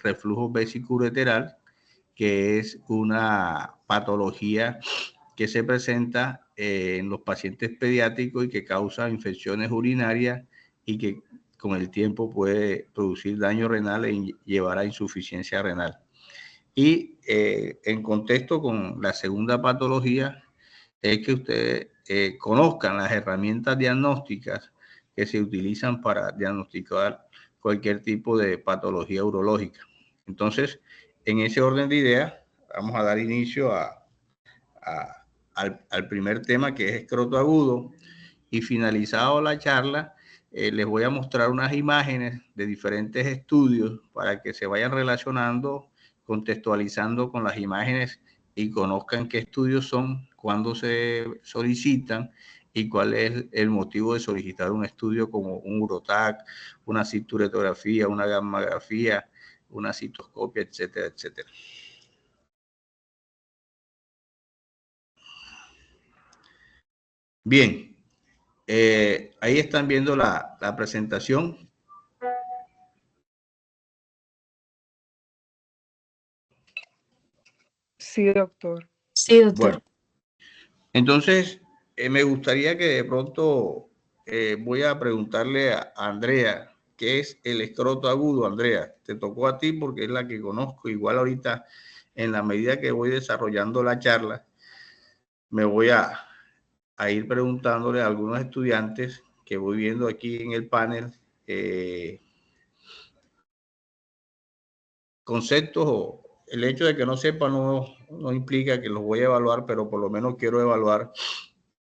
reflujo vesicoureteral, que es una patología que se presenta en los pacientes pediátricos y que causa infecciones urinarias y que con el tiempo puede producir daño renal e llevar a insuficiencia renal. Y en contexto con la segunda patología es que ustedes conozcan las herramientas diagnósticas que se utilizan para diagnosticar cualquier tipo de patología urológica. Entonces, en ese orden de ideas, vamos a dar inicio al primer tema, que es escroto agudo, y finalizado la charla, les voy a mostrar unas imágenes de diferentes estudios para que se vayan relacionando, contextualizando con las imágenes y conozcan qué estudios son, cuándo se solicitan y cuál es el motivo de solicitar un estudio como un urotac, una cinturetografía, una gammagrafía, una citoscopia, etcétera, etcétera. Bien, ahí están viendo la presentación. Sí, doctor. Sí, doctor. Bueno, entonces me gustaría que de pronto voy a preguntarle a Andrea, ¿qué es el escroto agudo? Andrea, te tocó a ti porque es la que conozco. Igual ahorita, en la medida que voy desarrollando la charla, me voy a ir preguntándole a algunos estudiantes que voy viendo aquí en el panel conceptos, o el hecho de que no sepa no implica que los voy a evaluar, pero por lo menos quiero evaluar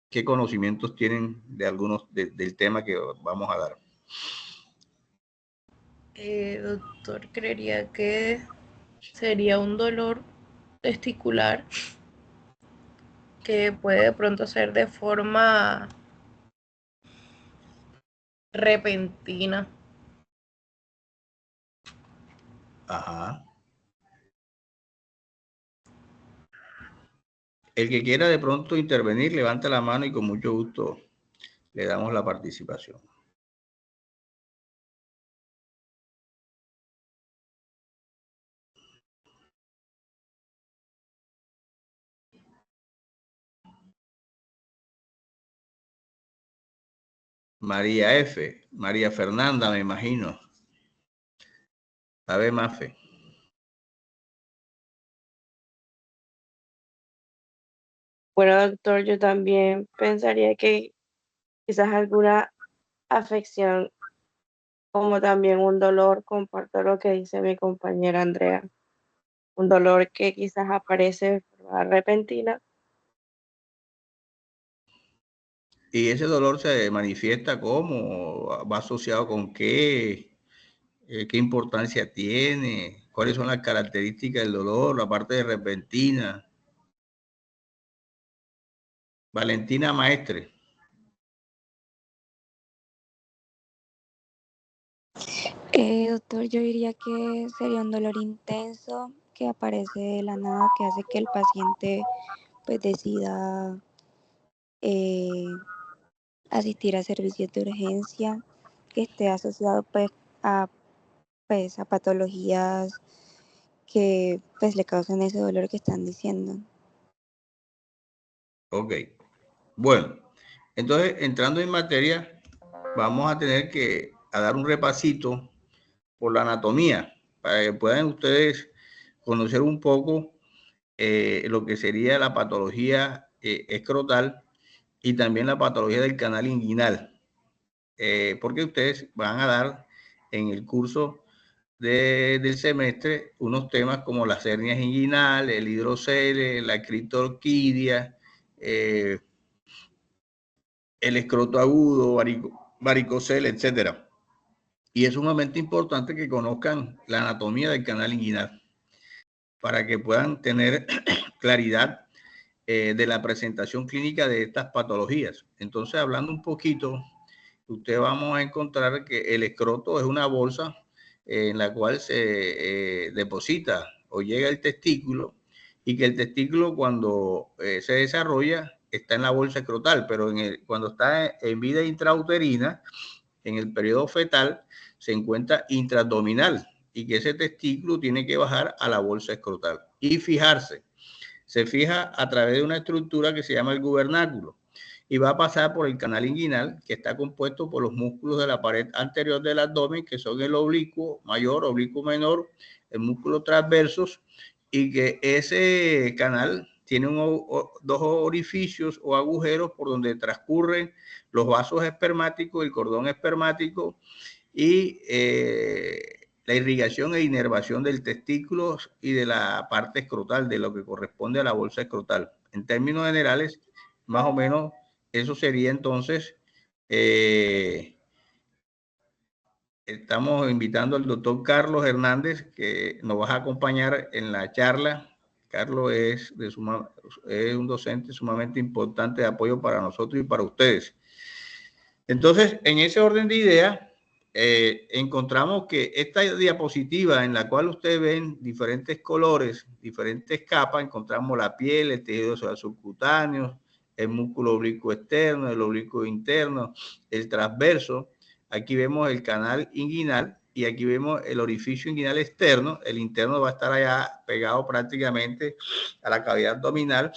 qué conocimientos tienen de algunos del tema que vamos a dar. Doctor, creería que sería un dolor testicular que puede de pronto ser de forma repentina. Ajá. El que quiera de pronto intervenir, levanta la mano y con mucho gusto le damos la participación. María F., María Fernanda, me imagino. A ver, Mafe. Bueno, doctor, yo también pensaría que quizás alguna afección, como también un dolor, comparto lo que dice mi compañera Andrea, un dolor que quizás aparece de forma repentina. ¿Y ese dolor se manifiesta cómo? ¿Va asociado con qué? ¿Qué importancia tiene? ¿Cuáles son las características del dolor? La parte de repentina. Valentina Maestre. Doctor, yo diría que sería un dolor intenso que aparece de la nada, que hace que el paciente pues decida asistir a servicios de urgencia, que esté asociado pues a patologías que pues le causan ese dolor que están diciendo. Ok. Bueno, entonces entrando en materia, vamos a tener que dar un repasito por la anatomía para que puedan ustedes conocer un poco lo que sería la patología escrotal y también la patología del canal inguinal, porque ustedes van a dar en el curso del semestre unos temas como las hernias inguinales, el hidrocele, la criptorquidia, el escroto agudo, varicocele, etcétera. Y es sumamente importante que conozcan la anatomía del canal inguinal para que puedan tener claridad de la presentación clínica de estas patologías. Entonces, hablando un poquito, usted vamos a encontrar que el escroto es una bolsa en la cual se deposita o llega el testículo, y que el testículo cuando se desarrolla está en la bolsa escrotal, pero cuando está en vida intrauterina, en el periodo fetal, se encuentra intraabdominal. y que ese testículo tiene que bajar a la bolsa escrotal y fijarse. Se fija a través de una estructura que se llama el gubernáculo y va a pasar por el canal inguinal, que está compuesto por los músculos de la pared anterior del abdomen, que son el oblicuo mayor, oblicuo menor, el músculo transversos, y que ese canal tiene dos orificios o agujeros por donde transcurren los vasos espermáticos, el cordón espermático y la irrigación e inervación del testículo y de la parte escrotal, de lo que corresponde a la bolsa escrotal. En términos generales, más o menos, eso sería entonces, estamos invitando al doctor Carlos Hernández, que nos va a acompañar en la charla. Carlos es un docente sumamente importante de apoyo para nosotros y para ustedes. Entonces, en ese orden de ideas, encontramos que esta diapositiva en la cual ustedes ven diferentes colores, diferentes capas, encontramos la piel, el tejido subcutáneo, el músculo oblicuo externo, el oblicuo interno, el transverso. Aquí vemos el canal inguinal y aquí vemos el orificio inguinal externo. El interno va a estar allá pegado prácticamente a la cavidad abdominal,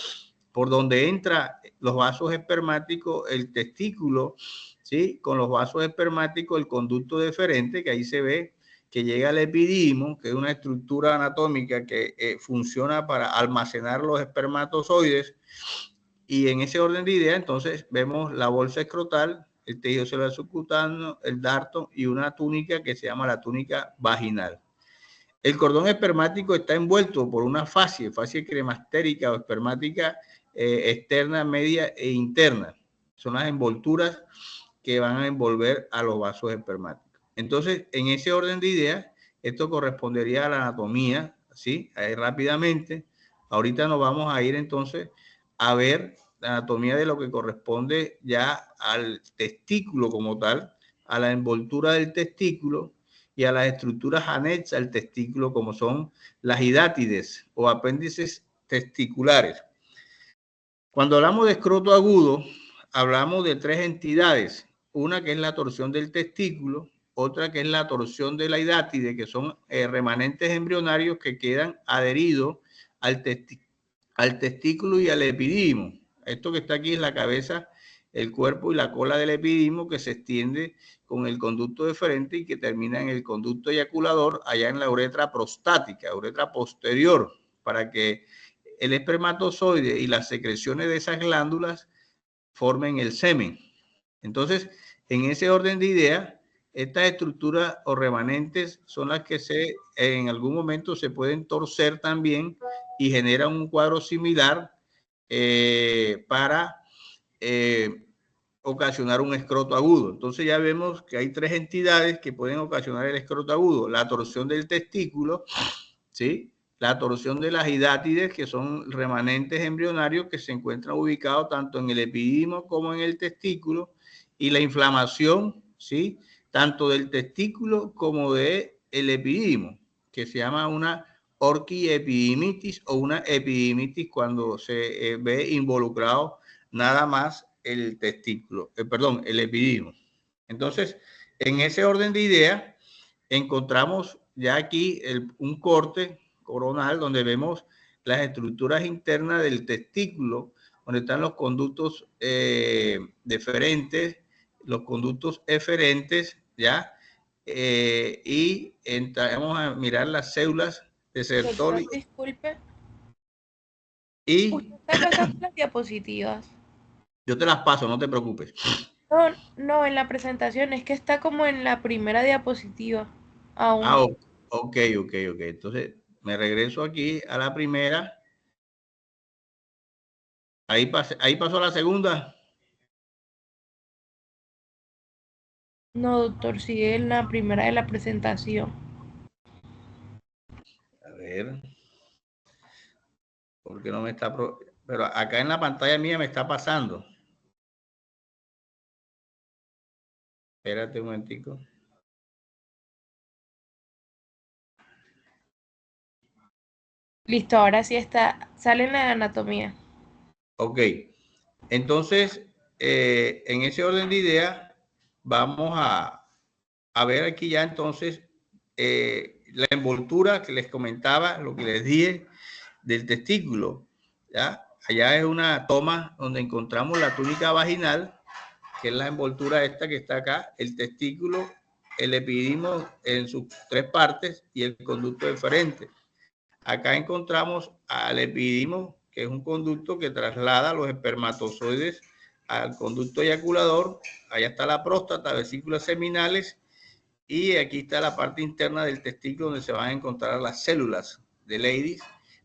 por donde entran los vasos espermáticos, el testículo, ¿sí? Con los vasos espermáticos, el conducto deferente, que ahí se ve que llega al epidimo, que es una estructura anatómica que funciona para almacenar los espermatozoides. Y en ese orden de ideas, entonces, vemos la bolsa escrotal, el tejido celular subcutáneo, el darto y una túnica que se llama la túnica vaginal. El cordón espermático está envuelto por una fascia cremastérica o espermática externa, media e interna. Son las envolturas que van a envolver a los vasos espermáticos. Entonces, en ese orden de ideas, esto correspondería a la anatomía, ¿sí? Ahí rápidamente. Ahorita nos vamos a ir entonces a ver la anatomía de lo que corresponde ya al testículo como tal, a la envoltura del testículo y a las estructuras anexas al testículo, como son las hidátides o apéndices testiculares. Cuando hablamos de escroto agudo, hablamos de tres entidades. Una que es la torsión del testículo, otra que es la torsión de la hidátide, que son remanentes embrionarios que quedan adheridos al testículo y al epidimo. Esto que está aquí es la cabeza, el cuerpo y la cola del epidimo, que se extiende con el conducto deferente y que termina en el conducto eyaculador, allá en la uretra prostática, uretra posterior, para que el espermatozoide y las secreciones de esas glándulas formen el semen. Entonces, en ese orden de ideas, estas estructuras o remanentes son las que en algún momento se pueden torcer también y generan un cuadro similar para ocasionar un escroto agudo. Entonces ya vemos que hay tres entidades que pueden ocasionar el escroto agudo: la torsión del testículo, ¿sí? La torsión de las hidátides, que son remanentes embrionarios que se encuentran ubicados tanto en el epidimo como en el testículo, y la inflamación, ¿sí? Tanto del testículo como del epidimo, que se llama una orquiepidimitis o una epidimitis cuando se ve involucrado nada más el testículo, perdón, el epidimo. Entonces, en ese orden de ideas, encontramos ya aquí un corte coronal donde vemos las estructuras internas del testículo, donde están los conductos deferentes, los conductos eferentes, ¿ya? Y entramos a mirar las células de Sertoli. Doctor, disculpe. Y ¿Usted está pasando las diapositivas? yo te las paso, no te preocupes. No, no, en la presentación es que está como en la primera diapositiva aún. Ah, ok. Entonces, me regreso aquí a la primera. Ahí pasó la segunda. No, doctor, sigue en la primera de la presentación. A ver. ¿Por qué no me está? Pero acá en la pantalla mía me está pasando. Espérate un momentico. Listo, ahora sí está, sale en la anatomía. Ok. Entonces, en ese orden de ideas, vamos a ver aquí ya entonces la envoltura que les comentaba, lo que les dije del testículo, ¿ya? Allá es una toma donde encontramos la túnica vaginal, que es la envoltura esta que está acá, el testículo, el epidimo en sus tres partes y el conducto deferente. Acá encontramos al epidimo, que es un conducto que traslada los espermatozoides al conducto eyaculador. Allá está la próstata, vesículas seminales, y aquí está la parte interna del testículo donde se van a encontrar las células de Leydig,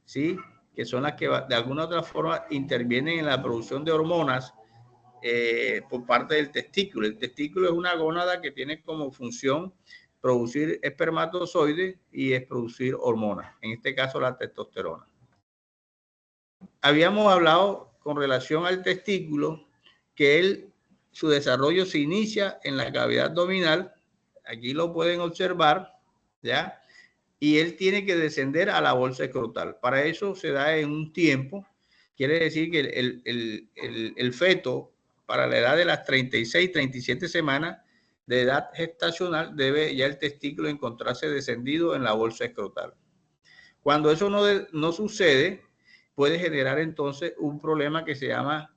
¿sí? Que son las que de alguna u otra forma intervienen en la producción de hormonas por parte del testículo. El testículo es una gónada que tiene como función producir espermatozoides y es producir hormonas, en este caso la testosterona. Habíamos hablado con relación al testículo que su desarrollo se inicia en la cavidad abdominal, aquí lo pueden observar, ¿ya? Y él tiene que descender a la bolsa escrotal. Para eso se da en un tiempo, quiere decir que el feto, para la edad de las 36, 37 semanas de edad gestacional, debe ya el testículo encontrarse descendido en la bolsa escrotal. Cuando eso no sucede, puede generar entonces un problema que se llama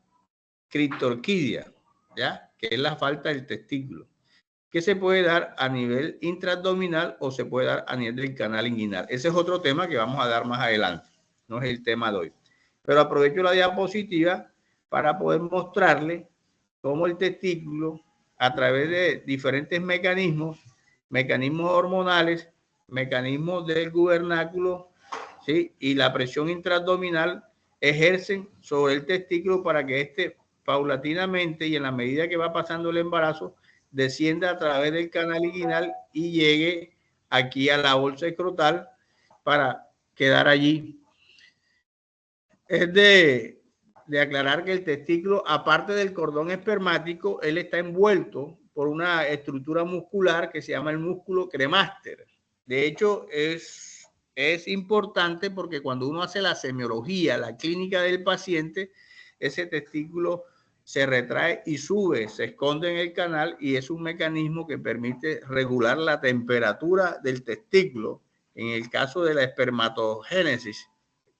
criptorquidia, ¿ya? Que es la falta del testículo, que se puede dar a nivel intraabdominal o se puede dar a nivel del canal inguinal. Ese es otro tema que vamos a dar más adelante, no es el tema de hoy. Pero aprovecho la diapositiva para poder mostrarle cómo el testículo, a través de diferentes mecanismos hormonales, mecanismos del gubernáculo, ¿sí? Y la presión intraabdominal ejercen sobre el testículo para que éste paulatinamente y en la medida que va pasando el embarazo descienda a través del canal inguinal y llegue aquí a la bolsa escrotal para quedar allí. Es de aclarar que el testículo, aparte del cordón espermático, él está envuelto por una estructura muscular que se llama el músculo cremaster. De hecho, es importante porque cuando uno hace la semiología, la clínica del paciente, ese testículo se retrae y sube, se esconde en el canal y es un mecanismo que permite regular la temperatura del testículo. En el caso de la espermatogénesis,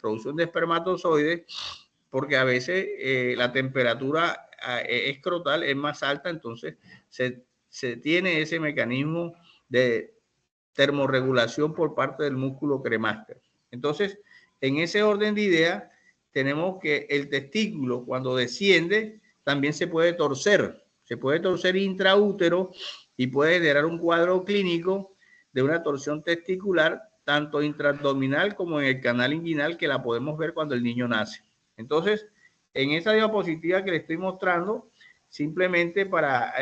producción de espermatozoides, porque a veces la temperatura escrotal es más alta, entonces se tiene ese mecanismo de termorregulación por parte del músculo cremaster. Entonces, en ese orden de ideas, tenemos que el testículo cuando desciende también se puede torcer intraútero y puede generar un cuadro clínico de una torsión testicular tanto intraabdominal como en el canal inguinal, que la podemos ver cuando el niño nace. Entonces, en esa diapositiva que le estoy mostrando, simplemente para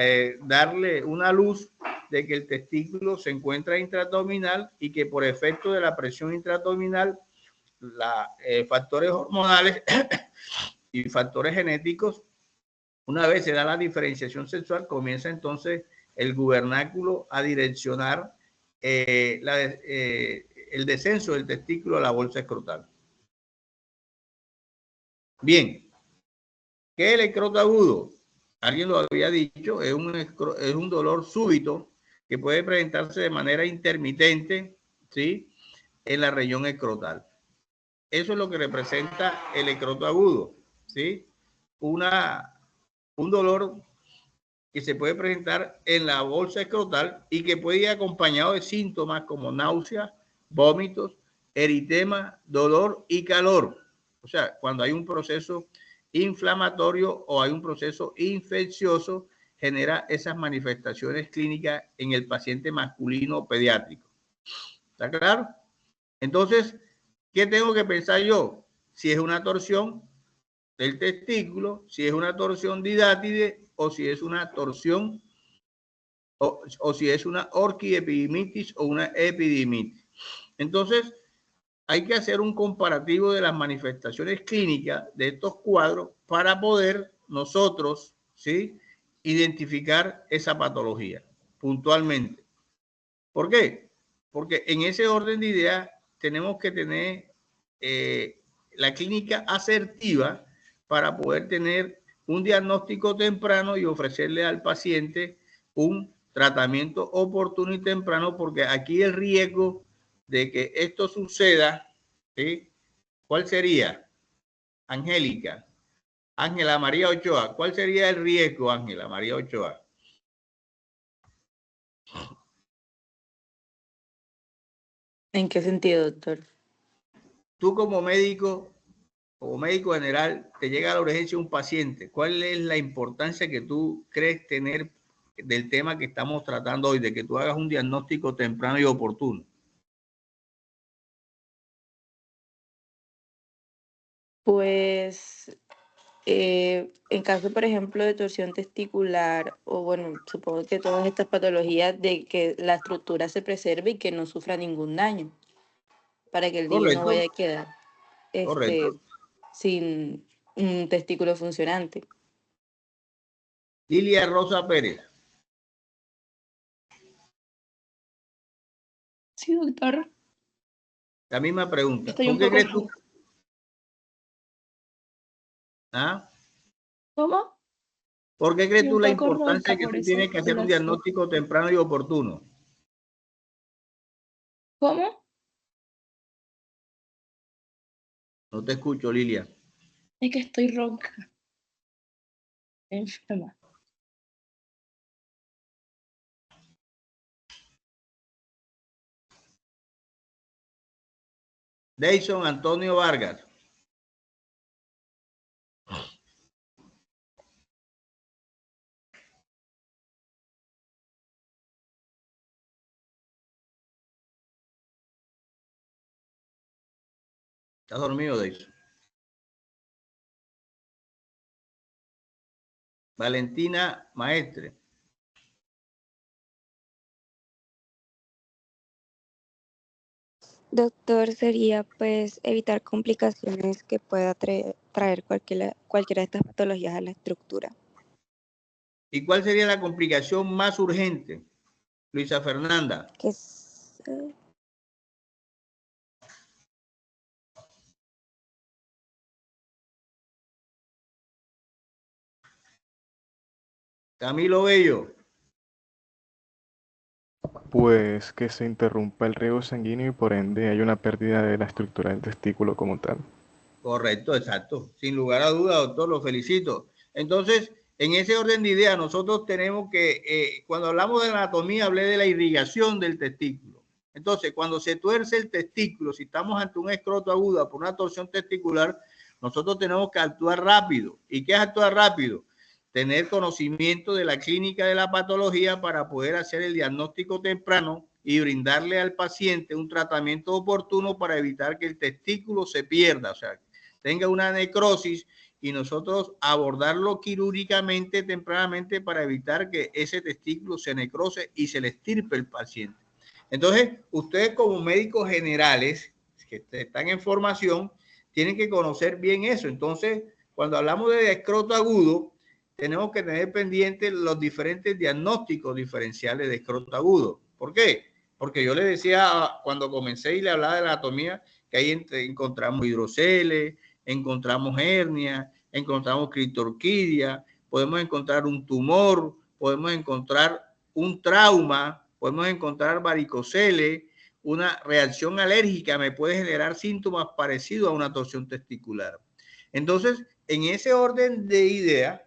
darle una luz de que el testículo se encuentra intraabdominal y que por efecto de la presión intraabdominal, factores hormonales y factores genéticos, una vez se da la diferenciación sexual, comienza entonces el gubernáculo a direccionar el descenso del testículo a la bolsa escrotal. Bien, ¿qué es el escroto agudo? Alguien lo había dicho, es un dolor súbito que puede presentarse de manera intermitente, ¿sí? En la región escrotal. Eso es lo que representa el escroto agudo, ¿sí? Un dolor que se puede presentar en la bolsa escrotal y que puede ir acompañado de síntomas como náuseas, vómitos, eritema, dolor y calor. O sea, cuando hay un proceso inflamatorio o hay un proceso infeccioso, genera esas manifestaciones clínicas en el paciente masculino pediátrico. ¿Está claro? Entonces, ¿qué tengo que pensar yo? Si es una torsión del testículo, si es una torsión didátide o si es una torsión o si es una orquiepidimitis o una epidimitis. Entonces, hay que hacer un comparativo de las manifestaciones clínicas de estos cuadros para poder nosotros, ¿sí?, identificar esa patología puntualmente. ¿Por qué? Porque en ese orden de ideas tenemos que tener la clínica asertiva para poder tener un diagnóstico temprano y ofrecerle al paciente un tratamiento oportuno y temprano, porque aquí el riesgo de que esto suceda, ¿sí? ¿Cuál sería? Angélica. Ángela María Ochoa. ¿Cuál sería el riesgo, Ángela María Ochoa? ¿En qué sentido, doctor? Tú como médico general, te llega a la urgencia un paciente. ¿Cuál es la importancia que tú crees tener del tema que estamos tratando hoy, de que tú hagas un diagnóstico temprano y oportuno? Pues en caso, por ejemplo, de torsión testicular, o bueno, supongo que todas estas patologías, de que la estructura se preserve y que no sufra ningún daño, para que el niño no vaya a quedar Correcto. sin un testículo funcionante. Lilia Rosa Pérez. Sí, doctor. La misma pregunta. Estoy ¿Por un qué poco crees tú? ronca. ¿Ah? ¿Cómo? ¿Por qué crees Estoy tú un la poco importancia ronca, de que por tú eso tienes que hacer un lo sé. diagnóstico temprano y oportuno? ¿Cómo? No te escucho, Lilia. Es que estoy ronca. Enferma. Deison Antonio Vargas. ¿Estás dormido, Deison? Valentina Maestre. Doctor, sería pues evitar complicaciones que pueda traer cualquiera de estas patologías a la estructura. ¿Y cuál sería la complicación más urgente, Luisa Fernanda? Que Camilo Bello. Pues que se interrumpa el riego sanguíneo y por ende hay una pérdida de la estructura del testículo como tal. Correcto, exacto. Sin lugar a duda, doctor, lo felicito. Entonces, en ese orden de ideas, nosotros tenemos que, cuando hablamos de anatomía, hablé de la irrigación del testículo. Entonces, cuando se tuerce el testículo, si estamos ante un escroto agudo por una torsión testicular, nosotros tenemos que actuar rápido. ¿Y qué es actuar rápido? Tener conocimiento de la clínica de la patología para poder hacer el diagnóstico temprano y brindarle al paciente un tratamiento oportuno para evitar que el testículo se pierda, o sea, tenga una necrosis, y nosotros abordarlo quirúrgicamente tempranamente para evitar que ese testículo se necrose y se le estirpe el paciente. Entonces, ustedes como médicos generales que están en formación, tienen que conocer bien eso. Entonces, cuando hablamos de escroto agudo, tenemos que tener pendientes los diferentes diagnósticos diferenciales de escroto agudo. ¿Por qué? Porque yo le decía cuando comencé y le hablaba de la anatomía, que ahí encontramos hidroceles, encontramos hernia, encontramos criptorquidia, podemos encontrar un tumor, podemos encontrar un trauma, podemos encontrar varicoceles, una reacción alérgica me puede generar síntomas parecidos a una torsión testicular. Entonces, en ese orden de ideas,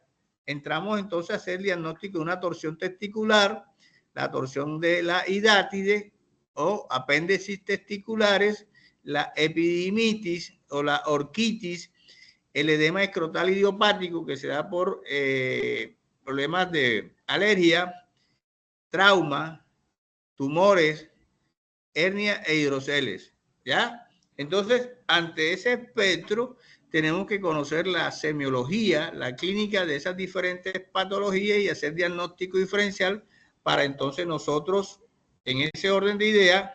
entramos entonces a hacer el diagnóstico de una torsión testicular, la torsión de la hidátide o apéndices testiculares, la epididimitis o la orquitis, el edema escrotal idiopático que se da por problemas de alergia, trauma, tumores, hernia e hidroceles, ¿ya? Entonces, ante ese espectro, tenemos que conocer la semiología, la clínica de esas diferentes patologías y hacer diagnóstico diferencial para entonces nosotros, en ese orden de ideas,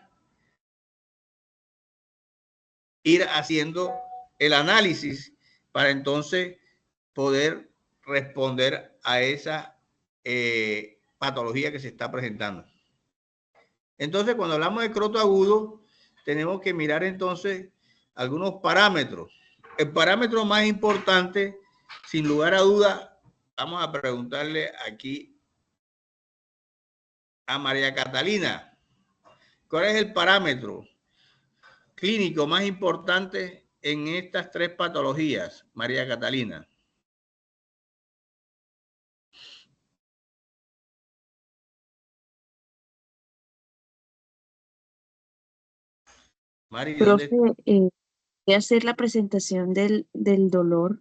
ir haciendo el análisis para entonces poder responder a esa patología que se está presentando. Entonces, cuando hablamos de escroto agudo, tenemos que mirar entonces algunos parámetros. El parámetro más importante, sin lugar a duda, vamos a preguntarle aquí a María Catalina, ¿cuál es el parámetro clínico más importante en estas tres patologías, María Catalina? Mari, ¿dónde? Profe, voy a hacer la presentación del dolor.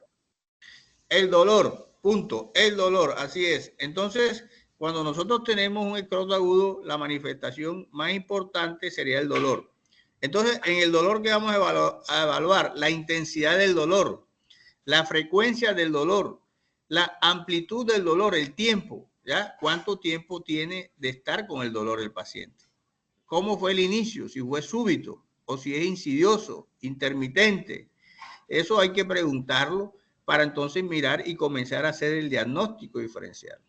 El dolor, punto, el dolor, así es. Entonces, cuando nosotros tenemos un escroto agudo, la manifestación más importante sería el dolor. Entonces, en el dolor que vamos a evaluar la intensidad del dolor, la frecuencia del dolor, la amplitud del dolor, el tiempo, ¿ya? ¿Cuánto tiempo tiene de estar con el dolor el paciente? ¿Cómo fue el inicio? Si fue súbito o si es insidioso, intermitente. Eso hay que preguntarlo para entonces mirar y comenzar a hacer el diagnóstico diferencial.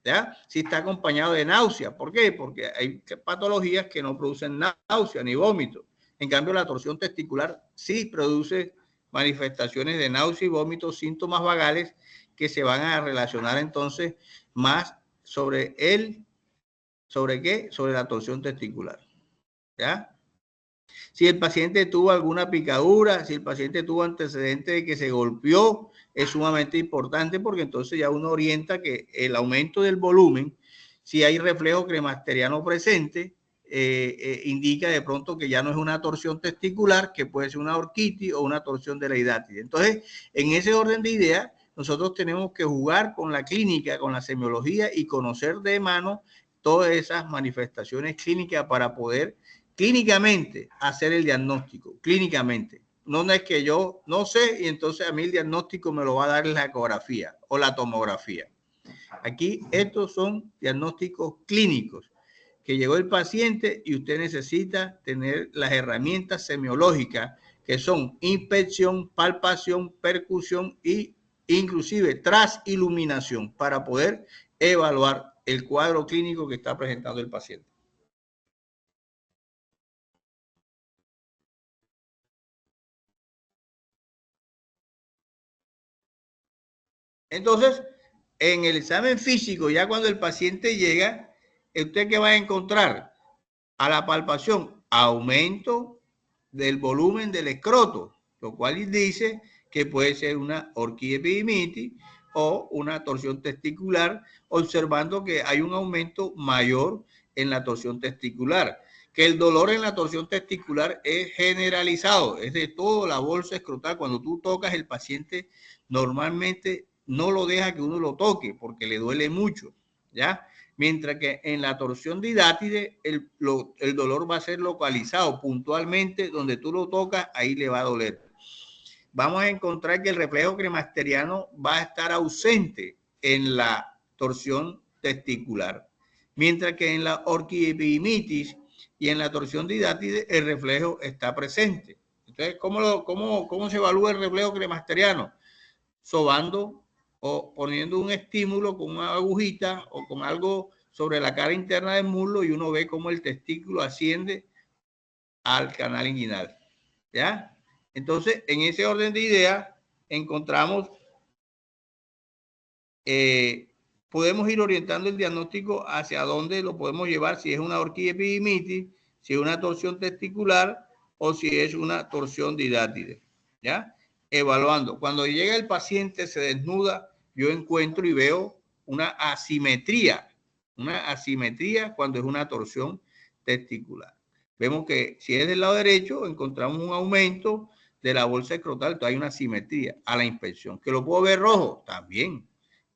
¿Ya? Si está acompañado de náusea. ¿Por qué? Porque hay patologías que no producen náusea ni vómito. En cambio, la torsión testicular sí produce manifestaciones de náusea y vómito, síntomas vagales que se van a relacionar entonces más sobre ¿sobre qué? Sobre la torsión testicular. ¿Ya? Si el paciente tuvo alguna picadura, si el paciente tuvo antecedente de que se golpeó, es sumamente importante porque entonces ya uno orienta que el aumento del volumen, si hay reflejo cremasteriano presente, indica de pronto que ya no es una torsión testicular, que puede ser una orquitis o una torsión de la hidátide. Entonces, en ese orden de ideas, nosotros tenemos que jugar con la clínica, con la semiología y conocer de mano todas esas manifestaciones clínicas para poder clínicamente hacer el diagnóstico, clínicamente. No es que yo no sé y entonces a mí el diagnóstico me lo va a dar la ecografía o la tomografía. Aquí estos son diagnósticos clínicos, que llegó el paciente y usted necesita tener las herramientas semiológicas que son inspección, palpación, percusión e inclusive transiluminación para poder evaluar el cuadro clínico que está presentando el paciente. Entonces, en el examen físico, ya cuando el paciente llega, ¿usted qué va a encontrar? A la palpación, aumento del volumen del escroto, lo cual dice que puede ser una orquiepididimitis o una torsión testicular, observando que hay un aumento mayor en la torsión testicular, que el dolor en la torsión testicular es generalizado, es de toda la bolsa escrotal. Cuando tú tocas, el paciente normalmente no lo deja que uno lo toque porque le duele mucho, ¿ya? Mientras que en la torsión de hidátide el dolor va a ser localizado puntualmente, donde tú lo tocas, ahí le va a doler. Vamos a encontrar que el reflejo cremasteriano va a estar ausente en la torsión testicular, mientras que en la orquiepididimitis y en la torsión de hidátide el reflejo está presente. Entonces, ¿cómo se evalúa el reflejo cremasteriano? Sobando o poniendo un estímulo con una agujita o con algo sobre la cara interna del muslo y uno ve cómo el testículo asciende al canal inguinal. ¿Ya? Entonces, en ese orden de ideas, encontramos, podemos ir orientando el diagnóstico hacia dónde lo podemos llevar, si es una orquiepididimitis, si es una torsión testicular o si es una torsión de hidátide. ¿Ya? Evaluando. Cuando llega el paciente, se desnuda, yo encuentro y veo una asimetría cuando es una torsión testicular. Vemos que si es del lado derecho, encontramos un aumento de la bolsa escrotal, entonces hay una asimetría a la inspección. ¿Que lo puedo ver rojo? También.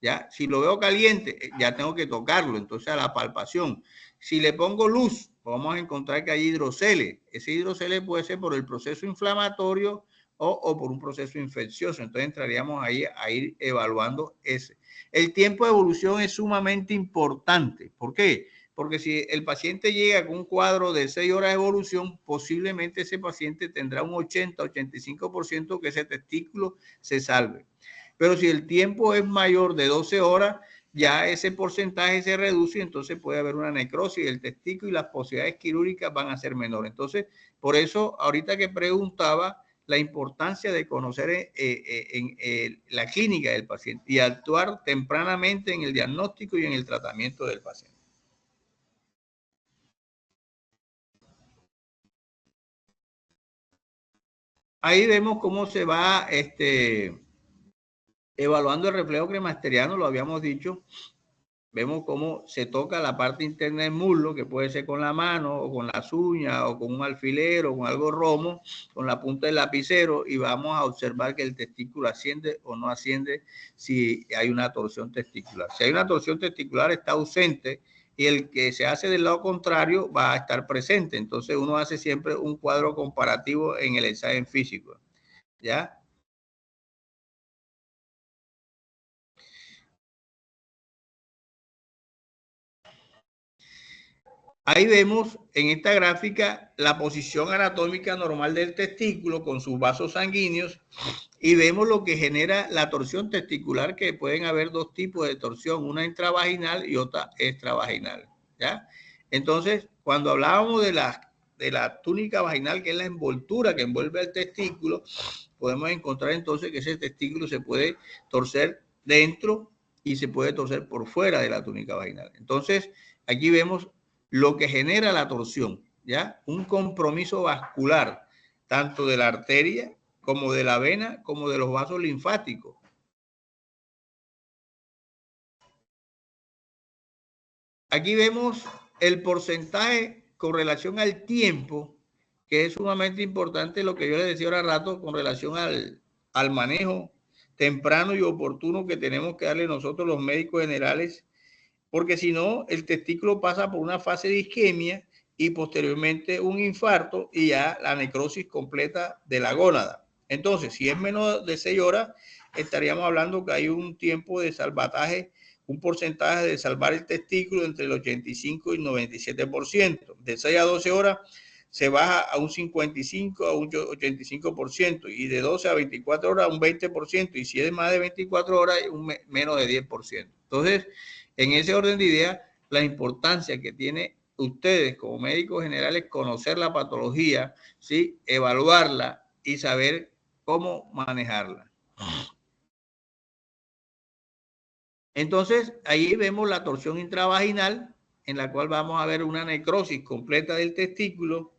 ¿Ya? Si lo veo caliente, ya tengo que tocarlo, entonces a la palpación. Si le pongo luz, vamos a encontrar que hay hidroceles. Ese hidroceles puede ser por el proceso inflamatorio o por un proceso infeccioso. Entonces entraríamos ahí a ir evaluando ese. El tiempo de evolución es sumamente importante. ¿Por qué? Porque si el paciente llega con un cuadro de 6 horas de evolución, posiblemente ese paciente tendrá un 80-85% que ese testículo se salve. Pero si el tiempo es mayor de 12 horas, ya ese porcentaje se reduce y entonces puede haber una necrosis del testículo y las posibilidades quirúrgicas van a ser menores. Entonces, por eso, ahorita que preguntaba, la importancia de conocer la clínica del paciente y actuar tempranamente en el diagnóstico y en el tratamiento del paciente. Ahí vemos cómo se va evaluando el reflejo cremasteriano, lo habíamos dicho. Vemos cómo se toca la parte interna del muslo, que puede ser con la mano o con las uñas o con un alfiler o con algo romo, con la punta del lapicero, y vamos a observar que el testículo asciende o no asciende si hay una torsión testicular. Si hay una torsión testicular está ausente y el que se hace del lado contrario va a estar presente. Entonces uno hace siempre un cuadro comparativo en el examen físico, ¿ya? Ahí vemos en esta gráfica la posición anatómica normal del testículo con sus vasos sanguíneos y vemos lo que genera la torsión testicular, que pueden haber dos tipos de torsión, una intravaginal y otra extravaginal, ¿ya? Entonces, cuando hablábamos de la túnica vaginal, que es la envoltura que envuelve el testículo, podemos encontrar entonces que ese testículo se puede torcer dentro y se puede torcer por fuera de la túnica vaginal. Entonces, aquí vemos lo que genera la torsión, ¿ya? Un compromiso vascular, tanto de la arteria como de la vena, como de los vasos linfáticos. Aquí vemos el porcentaje con relación al tiempo, que es sumamente importante, lo que yo les decía ahora rato, con relación al manejo temprano y oportuno que tenemos que darle nosotros los médicos generales, porque si no, el testículo pasa por una fase de isquemia y posteriormente un infarto y ya la necrosis completa de la gónada. Entonces, si es menos de 6 horas, estaríamos hablando que hay un tiempo de salvataje, un porcentaje de salvar el testículo entre el 85 y 97%. De 6 a 12 horas se baja a un 55 a un 85% y de 12 a 24 horas un 20%, y si es más de 24 horas menos de 10%. Entonces, en ese orden de ideas, la importancia que tiene ustedes como médicos generales conocer la patología, ¿sí? Evaluarla y saber cómo manejarla. Entonces, ahí vemos la torsión intravaginal, en la cual vamos a ver una necrosis completa del testículo.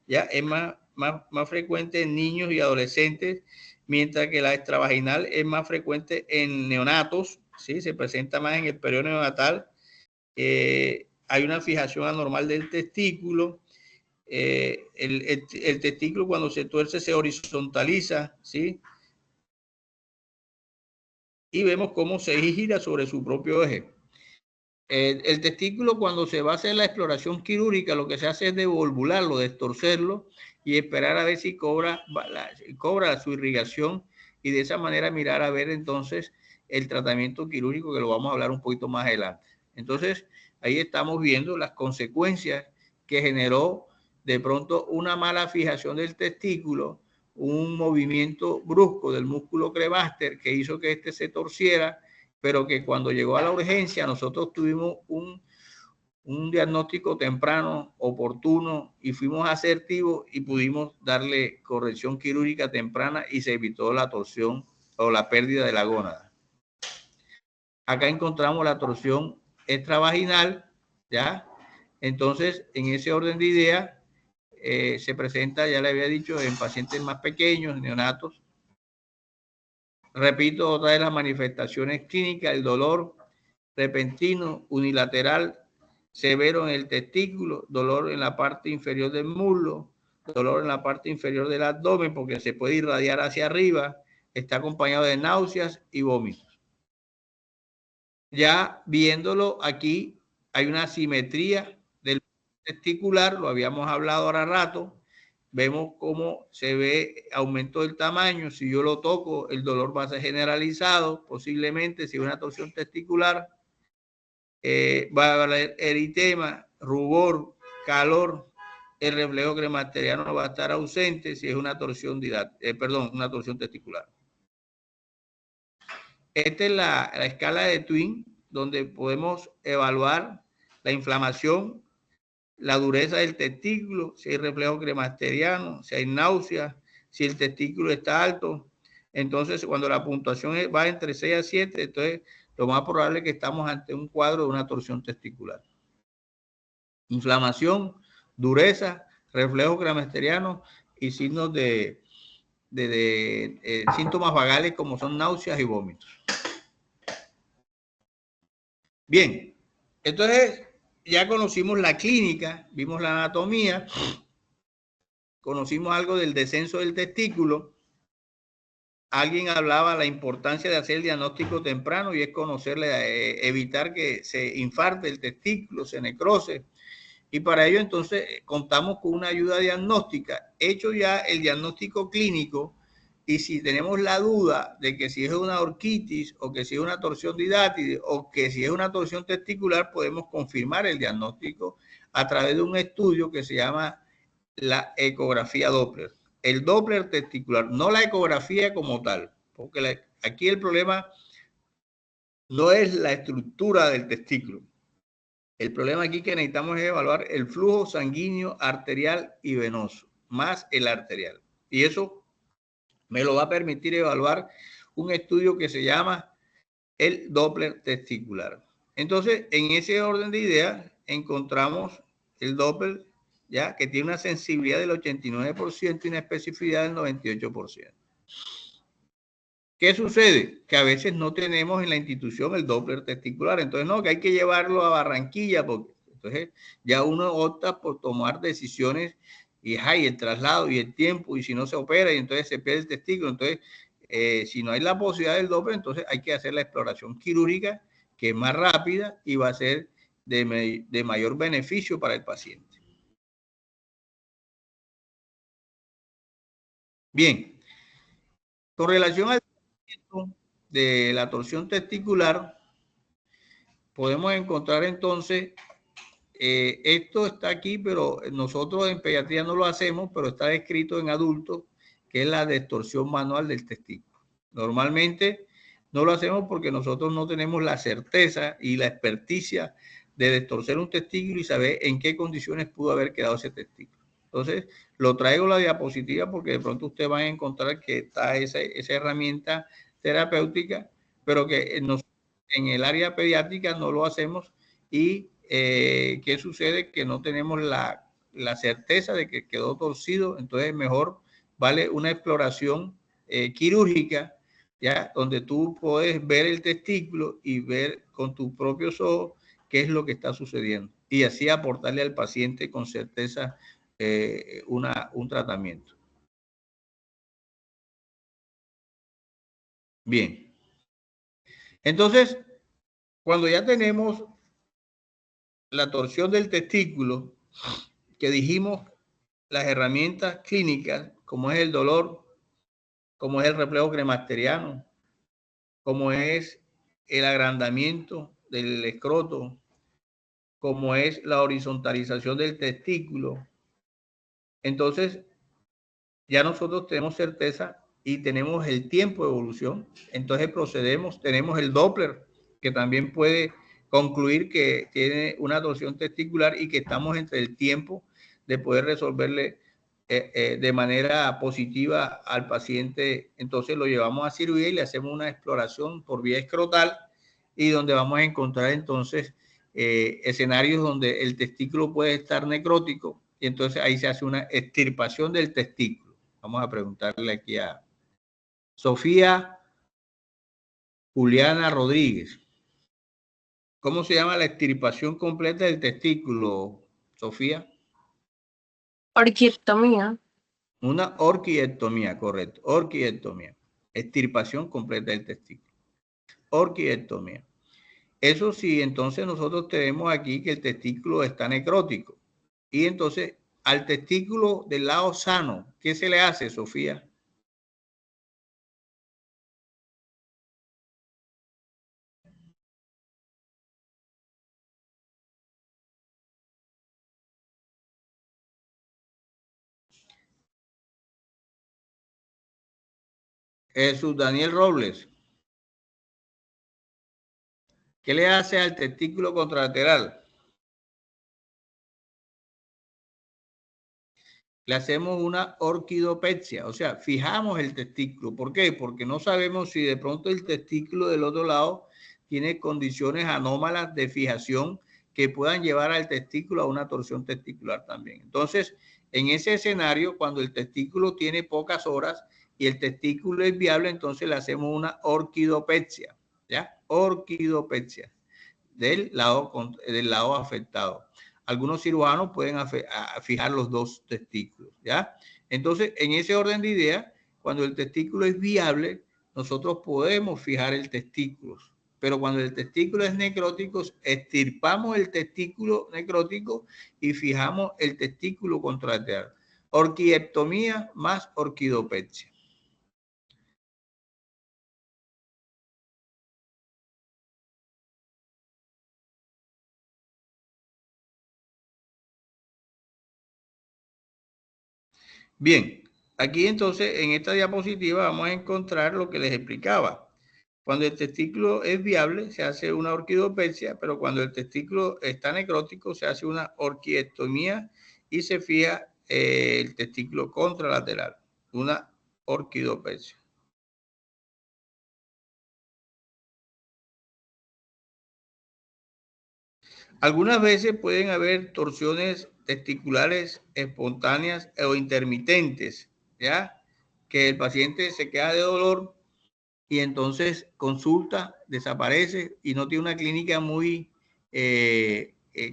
Ya es más frecuente en niños y adolescentes, mientras que la extravaginal es más frecuente en neonatos, ¿sí? Se presenta más en el periodo neonatal. Hay una fijación anormal del testículo. El testículo, cuando se tuerce, se horizontaliza, ¿sí? Y vemos cómo se gira sobre su propio eje. El testículo, cuando se va a hacer la exploración quirúrgica, lo que se hace es devolvularlo, destorcerlo y esperar a ver si cobra su irrigación, y de esa manera mirar a ver entonces el tratamiento quirúrgico, que lo vamos a hablar un poquito más adelante. Entonces, ahí estamos viendo las consecuencias que generó de pronto una mala fijación del testículo, un movimiento brusco del músculo cremaster que hizo que este se torciera, pero que cuando llegó a la urgencia nosotros tuvimos un diagnóstico temprano, oportuno, y fuimos asertivos y pudimos darle corrección quirúrgica temprana y se evitó la torsión o la pérdida de la gónada. Acá encontramos la torsión extravaginal, ¿ya? Entonces, en ese orden de ideas, se presenta, ya le había dicho, en pacientes más pequeños, neonatos. Repito, otra de las manifestaciones clínicas, el dolor repentino, unilateral, severo en el testículo, dolor en la parte inferior del muslo, dolor en la parte inferior del abdomen, porque se puede irradiar hacia arriba, está acompañado de náuseas y vómitos. Ya viéndolo aquí, hay una simetría del testicular, lo habíamos hablado ahora rato. Vemos cómo se ve aumento del tamaño. Si yo lo toco, el dolor va a ser generalizado, posiblemente si es una torsión testicular. Va a haber eritema, rubor, calor. El reflejo cremasteriano va a estar ausente si es una torsión una torsión testicular. Esta es la escala de Twin, donde podemos evaluar la inflamación, la dureza del testículo, si hay reflejo cremasteriano, si hay náuseas, si el testículo está alto. Entonces, cuando la puntuación va entre 6 a 7, entonces lo más probable es que estamos ante un cuadro de una torsión testicular. Inflamación, dureza, reflejo cremasteriano y signos de de síntomas vagales como son náuseas y vómitos. Bien, entonces ya conocimos la clínica, vimos la anatomía, conocimos algo del descenso del testículo. Alguien hablaba de la importancia de hacer el diagnóstico temprano y es conocerle, evitar que se infarte el testículo, se necrose. Y para ello entonces contamos con una ayuda diagnóstica. Hecho ya el diagnóstico clínico, y si tenemos la duda de que si es una orquitis o que si es una torsión de hidatides o que si es una torsión testicular, podemos confirmar el diagnóstico a través de un estudio que se llama la ecografía Doppler. El Doppler testicular, no la ecografía como tal, porque aquí el problema no es la estructura del testículo. El problema aquí que necesitamos es evaluar el flujo sanguíneo arterial y venoso, más el arterial. Y eso me lo va a permitir evaluar un estudio que se llama el Doppler testicular. Entonces, en ese orden de ideas, encontramos el Doppler, ya que tiene una sensibilidad del 89% y una especificidad del 98%. ¿Qué sucede? Que a veces no tenemos en la institución el Doppler testicular. Entonces, no, que hay que llevarlo a Barranquilla, porque entonces ya uno opta por tomar decisiones y hay el traslado y el tiempo, y si no se opera, y entonces se pierde el testículo. Entonces, si no hay la posibilidad del Doppler, entonces hay que hacer la exploración quirúrgica, que es más rápida y va a ser de mayor beneficio para el paciente. Bien, con relación al de la torsión testicular, podemos encontrar entonces, esto está aquí, pero nosotros en pediatría no lo hacemos, pero está descrito en adultos, que es la distorsión manual del testículo. Normalmente no lo hacemos porque nosotros no tenemos la certeza y la experticia de destorcer un testículo y saber en qué condiciones pudo haber quedado ese testículo. Entonces, lo traigo la diapositiva porque de pronto usted va a encontrar que está esa herramienta terapéutica, pero que en el área pediátrica no lo hacemos. Y ¿qué sucede? Que no tenemos la certeza de que quedó torcido, entonces mejor vale una exploración quirúrgica, ya, donde tú puedes ver el testículo y ver con tus propios ojos qué es lo que está sucediendo y así aportarle al paciente con certeza un tratamiento. Bien. Entonces, cuando ya tenemos la torsión del testículo, que dijimos las herramientas clínicas, como es el dolor, como es el reflejo cremasteriano, como es el agrandamiento del escroto, como es la horizontalización del testículo. Entonces, ya nosotros tenemos certeza y tenemos el tiempo de evolución. Entonces procedemos, tenemos el Doppler, que también puede concluir que tiene una torsión testicular y que estamos entre el tiempo de poder resolverle de manera positiva al paciente. Entonces lo llevamos a cirugía y le hacemos una exploración por vía escrotal y donde vamos a encontrar entonces escenarios donde el testículo puede estar necrótico y entonces ahí se hace una extirpación del testículo. Vamos a preguntarle aquí a Sofía Juliana Rodríguez. ¿Cómo se llama la extirpación completa del testículo, Sofía? Orquiectomía. Una orquiectomía, correcto. Orquiectomía. Extirpación completa del testículo. Orquiectomía. Eso sí, entonces nosotros tenemos aquí que el testículo está necrótico. Y entonces al testículo del lado sano, ¿qué se le hace, Sofía? Jesús Daniel Robles. ¿Qué le hace al testículo contralateral? Le hacemos una orquidopexia, o sea, fijamos el testículo. ¿Por qué? Porque no sabemos si de pronto el testículo del otro lado tiene condiciones anómalas de fijación que puedan llevar al testículo a una torsión testicular también. Entonces, en ese escenario, cuando el testículo tiene pocas horas, y el testículo es viable, entonces le hacemos una orquidopexia, ¿ya? Orquidopexia del lado afectado. Algunos cirujanos pueden fijar los dos testículos, ¿ya? Entonces, en ese orden de ideas, cuando el testículo es viable, nosotros podemos fijar el testículo, pero cuando el testículo es necrótico, extirpamos el testículo necrótico y fijamos el testículo contralateral. Orquiectomía más orquidopexia. Bien, aquí entonces en esta diapositiva vamos a encontrar lo que les explicaba. Cuando el testículo es viable se hace una orquidopexia, pero cuando el testículo está necrótico se hace una orquiectomía y se fija el testículo contralateral, una orquidopexia. Algunas veces pueden haber torsiones testiculares espontáneas o intermitentes, ¿ya? Que el paciente se queda de dolor y entonces consulta, desaparece y no tiene una clínica muy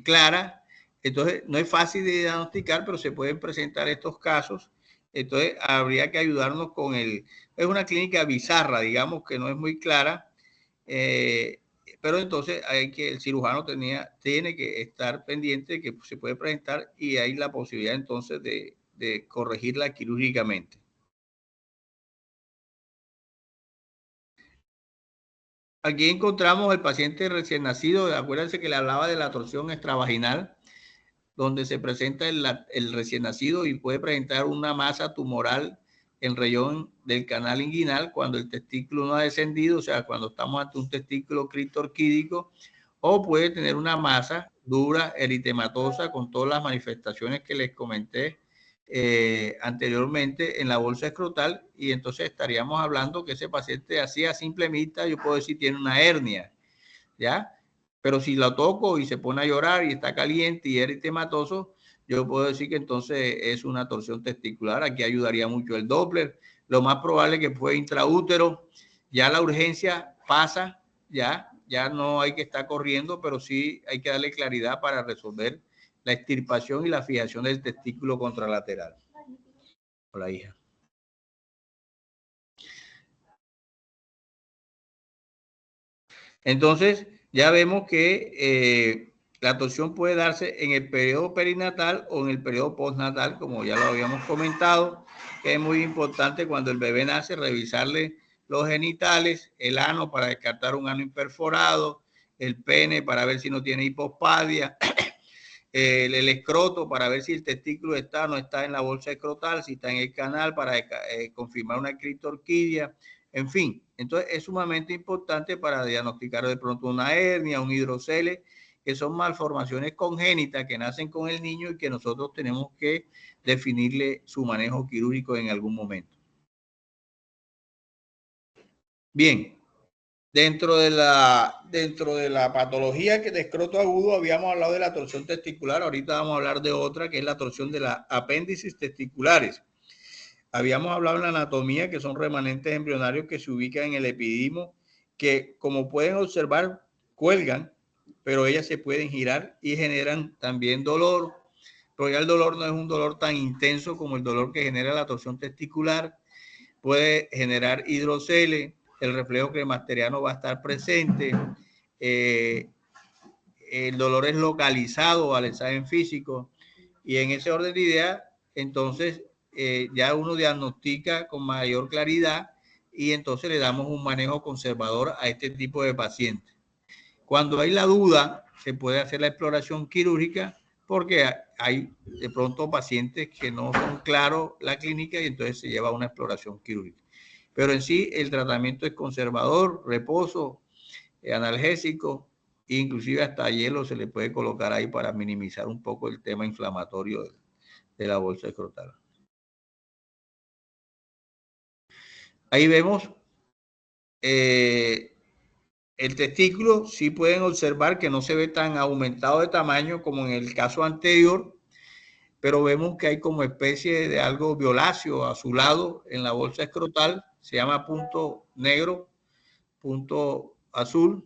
clara. Entonces, no es fácil de diagnosticar, pero se pueden presentar estos casos. Entonces, habría que ayudarnos con es una clínica bizarra, digamos, que no es muy clara. Pero entonces el cirujano tiene que estar pendiente de que se puede presentar y hay la posibilidad entonces de corregirla quirúrgicamente. Aquí encontramos el paciente recién nacido. Acuérdense que le hablaba de la torsión extravaginal, donde se presenta el recién nacido y puede presentar una masa tumoral en región del canal inguinal cuando el testículo no ha descendido, o sea, cuando estamos ante un testículo criptorquídico, o puede tener una masa dura, eritematosa, con todas las manifestaciones que les comenté anteriormente en la bolsa escrotal, y entonces estaríamos hablando que ese paciente así a simple vista, yo puedo decir tiene una hernia, ¿ya? Pero si la toco y se pone a llorar y está caliente y eritematoso, yo puedo decir que entonces es una torsión testicular. Aquí ayudaría mucho el Doppler. Lo más probable es que fue intraútero. Ya la urgencia pasa, ya no hay que estar corriendo, pero sí hay que darle claridad para resolver la extirpación y la fijación del testículo contralateral. Hola, hija. Entonces, ya vemos que la torsión puede darse en el periodo perinatal o en el periodo postnatal, como ya lo habíamos comentado, que es muy importante cuando el bebé nace revisarle los genitales, el ano para descartar un ano imperforado, el pene para ver si no tiene hipospadia, el escroto para ver si el testículo está o no está en la bolsa escrotal, si está en el canal para confirmar una criptorquidia, en fin. Entonces es sumamente importante para diagnosticar de pronto una hernia, un hidrocele, que son malformaciones congénitas que nacen con el niño y que nosotros tenemos que definirle su manejo quirúrgico en algún momento. Bien. Dentro de la patología de escroto agudo habíamos hablado de la torsión testicular. Ahorita vamos a hablar de otra que es la torsión de las apéndices testiculares. Habíamos hablado en la anatomía que son remanentes embrionarios que se ubican en el epidimo, que como pueden observar cuelgan, pero ellas se pueden girar y generan también dolor. Pero ya el dolor no es un dolor tan intenso como el dolor que genera la torsión testicular. Puede generar hidrocele. El reflejo cremasteriano va a estar presente, el dolor es localizado al examen físico y en ese orden de ideas, entonces ya uno diagnostica con mayor claridad y entonces le damos un manejo conservador a este tipo de pacientes. Cuando hay la duda, se puede hacer la exploración quirúrgica porque hay de pronto pacientes que no son claros la clínica y entonces se lleva a una exploración quirúrgica. Pero en sí el tratamiento es conservador, reposo, analgésico, inclusive hasta hielo se le puede colocar ahí para minimizar un poco el tema inflamatorio de la bolsa escrotal. Ahí vemos el testículo, sí pueden observar que no se ve tan aumentado de tamaño como en el caso anterior. pero vemos que hay como especie de algo violáceo azulado en la bolsa escrotal, se llama punto negro, punto azul,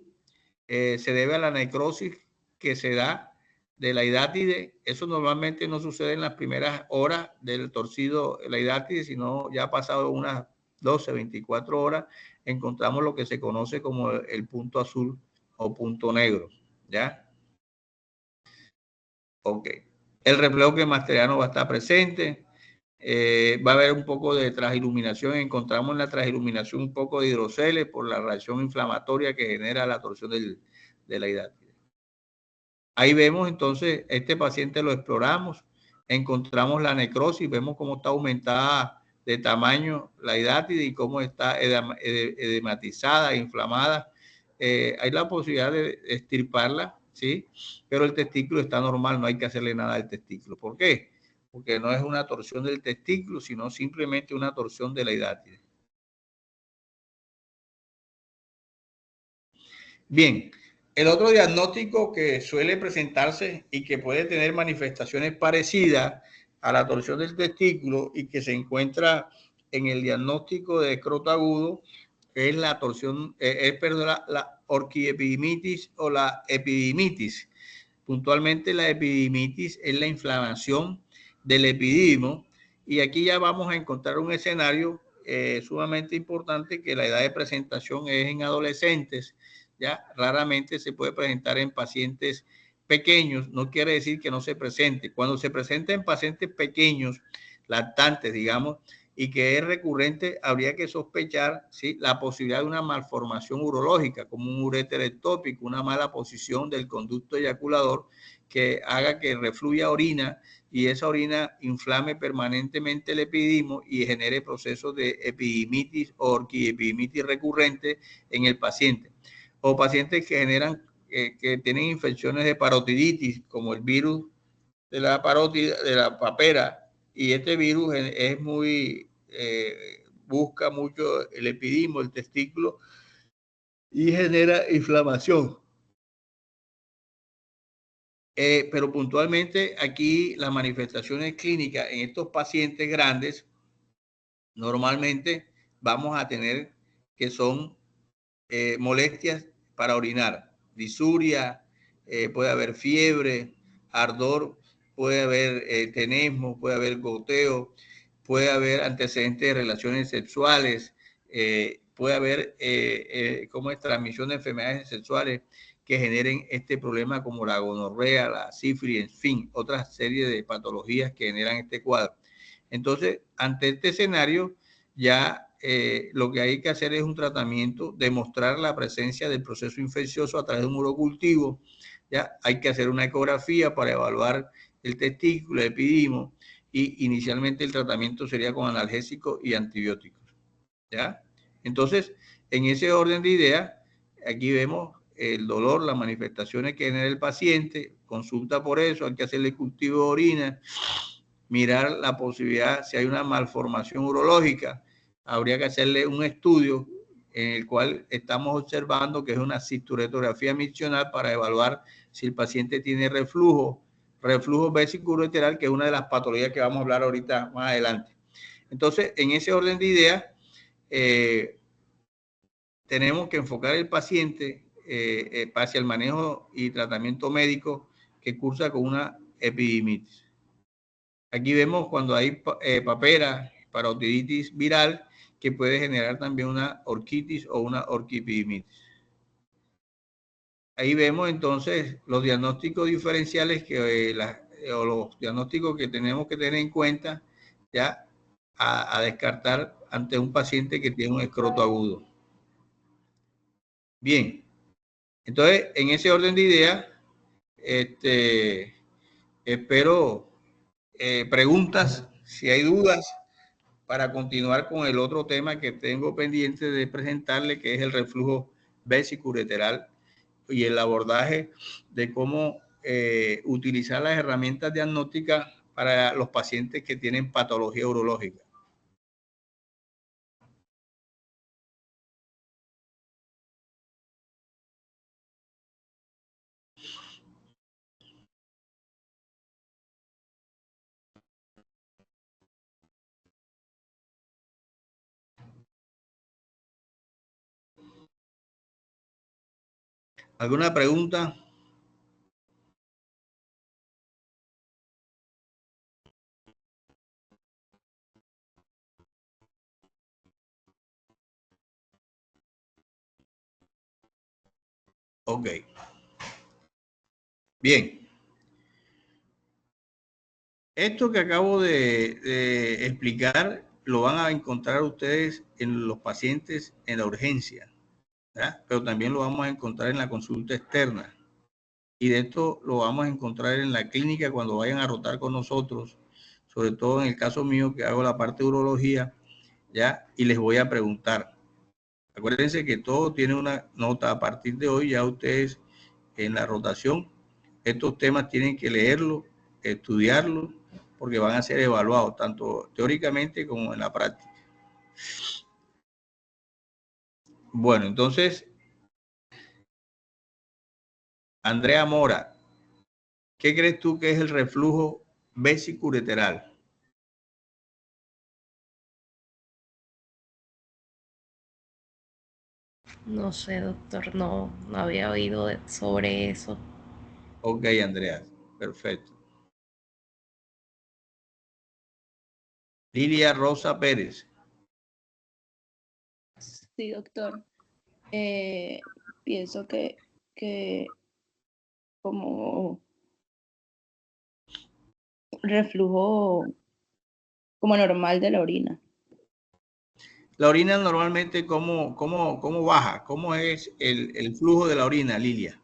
se debe a la necrosis que se da de la hidátide. Eso normalmente no sucede en las primeras horas del torcido de la hidátide, sino ya ha pasado unas 12, 24 horas, encontramos lo que se conoce como el punto azul o punto negro, ¿ya? Ok. El reflejo cremasteriano va a estar presente. Va a haber un poco de transiluminación. Encontramos en la transiluminación un poco de hidroceles por la reacción inflamatoria que genera la torsión de la hidátide. Ahí vemos entonces, este paciente lo exploramos, encontramos la necrosis, vemos cómo está aumentada de tamaño la hidátide y cómo está edematizada, inflamada. Hay la posibilidad de extirparla, ¿sí? Pero el testículo está normal, no hay que hacerle nada al testículo. ¿Por qué? Porque no es una torsión del testículo, sino simplemente una torsión de la hidátide. Bien, el otro diagnóstico que suele presentarse y que puede tener manifestaciones parecidas a la torsión del testículo y que se encuentra en el diagnóstico de escroto agudo es la torsión, perdón, la orquiepidimitis o la epidimitis. Puntualmente la epidimitis es la inflamación del epididimo y aquí ya vamos a encontrar un escenario sumamente importante, que la edad de presentación es en adolescentes. Ya raramente se puede presentar en pacientes pequeños, no quiere decir que no se presente. Cuando se presenta en pacientes pequeños, lactantes, digamos, y que es recurrente, habría que sospechar, ¿sí?, la posibilidad de una malformación urológica, como un uréter ectópico, una mala posición del conducto eyaculador que haga que refluya orina y esa orina inflame permanentemente el epididimo y genere procesos de epidimitis o orquiepidimitis recurrente en el paciente. O pacientes que generan, que tienen infecciones de parotiditis, como el virus de la parótida, de la papera, y este virus es muy, busca mucho el epididimo, el testículo, y genera inflamación. Pero puntualmente aquí las manifestaciones clínicas en estos pacientes grandes normalmente vamos a tener que son molestias para orinar, disuria, puede haber fiebre, ardor, puede haber tenesmo, puede haber goteo, puede haber antecedentes de relaciones sexuales, puede haber como es transmisión de enfermedades sexuales que generen este problema, como la gonorrea, la sífilis, en fin, otra serie de patologías que generan este cuadro. Entonces, ante este escenario, ya lo que hay que hacer es un tratamiento, demostrar la presencia del proceso infeccioso a través de un urocultivo. Ya hay que hacer una ecografía para evaluar el testículo, el epididimo, y inicialmente el tratamiento sería con analgésicos y antibióticos. ¿Ya? Entonces, en ese orden de ideas, aquí vemos el dolor, las manifestaciones que genera el paciente, consulta por eso, hay que hacerle cultivo de orina, mirar la posibilidad, si hay una malformación urológica, habría que hacerle un estudio en el cual estamos observando que es una cisturetografía miccional para evaluar si el paciente tiene reflujo vesicoureteral, que es una de las patologías que vamos a hablar ahorita más adelante. Entonces, en ese orden de ideas, tenemos que enfocar el paciente hacia el manejo y tratamiento médico que cursa con una epididimitis. Aquí vemos cuando hay papera, parotiditis viral, que puede generar también una orquitis o una orquiepidimitis. Ahí vemos entonces los diagnósticos diferenciales o los diagnósticos que tenemos que tener en cuenta ya a descartar ante un paciente que tiene un escroto agudo. Bien, entonces en ese orden de ideas, espero preguntas, si hay dudas, para continuar con el otro tema que tengo pendiente de presentarle, que es el reflujo vesicureteral y el abordaje de cómo utilizar las herramientas diagnósticas para los pacientes que tienen patología urológica. ¿Alguna pregunta? Ok. Bien. Esto que acabo de explicar lo van a encontrar ustedes en los pacientes en la urgencia, ¿verdad? Pero también lo vamos a encontrar en la consulta externa. Y de esto lo vamos a encontrar en la clínica cuando vayan a rotar con nosotros, sobre todo en el caso mío que hago la parte de urología, ¿ya? Y les voy a preguntar. Acuérdense que todo tiene una nota. A partir de hoy ya ustedes en la rotación, estos temas tienen que leerlos, estudiarlos, porque van a ser evaluados tanto teóricamente como en la práctica. Bueno, entonces, Andrea Mora, ¿qué crees tú que es el reflujo vesicureteral? No sé, doctor, no había oído sobre eso. Ok, Andrea, perfecto. Lilia Rosa Pérez. Sí, doctor. Pienso que como reflujo como normal de la orina. La orina normalmente, ¿cómo baja? ¿Cómo es el flujo de la orina, Lilia?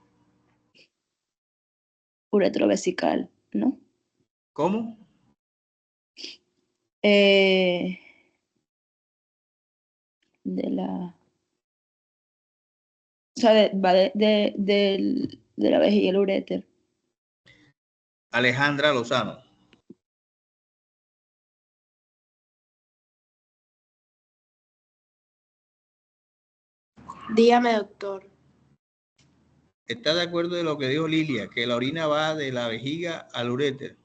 Uretrovesical, ¿no? ¿Cómo? De la... O sea, va de la vejiga al uréter. Alejandra Lozano. Dígame, doctor. ¿Está de acuerdo de lo que dijo Lilia, que la orina va de la vejiga al uréter?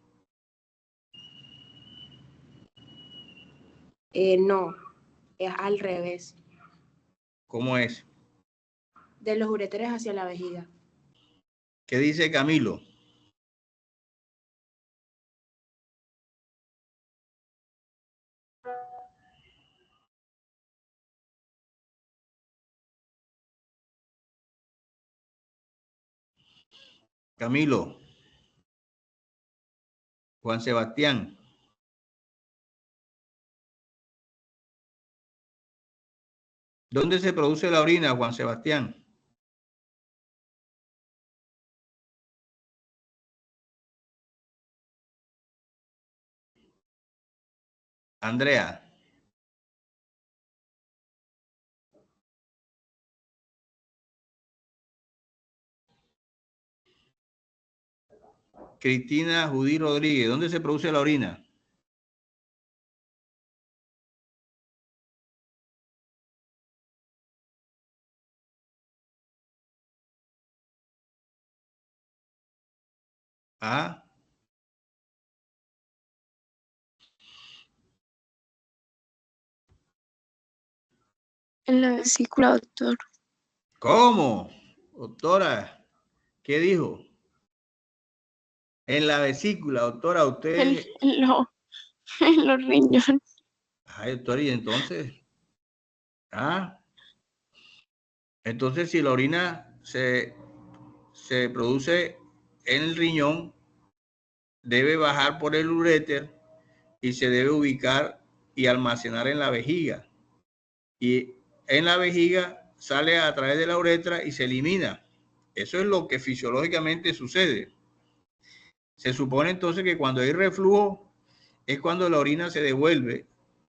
No, es al revés, ¿Cómo es? de los uréteres hacia la vejiga. ¿Qué dice Camilo? Camilo. Juan Sebastián. ¿Dónde se produce la orina, Juan Sebastián? Andrea. Cristina Judy Rodríguez. ¿Dónde se produce la orina? ¿Ah? En la vesícula, doctor. ¿Cómo? Doctora, ¿qué dijo? En la vesícula, doctora, usted... En los riñones. Ay, doctora, ¿y entonces? ¿Ah? Entonces, si la orina se produce en el riñón, debe bajar por el uréter y se debe ubicar y almacenar en la vejiga. Y en la vejiga sale a través de la uretra y se elimina. Eso es lo que fisiológicamente sucede. Se supone entonces que cuando hay reflujo es cuando la orina se devuelve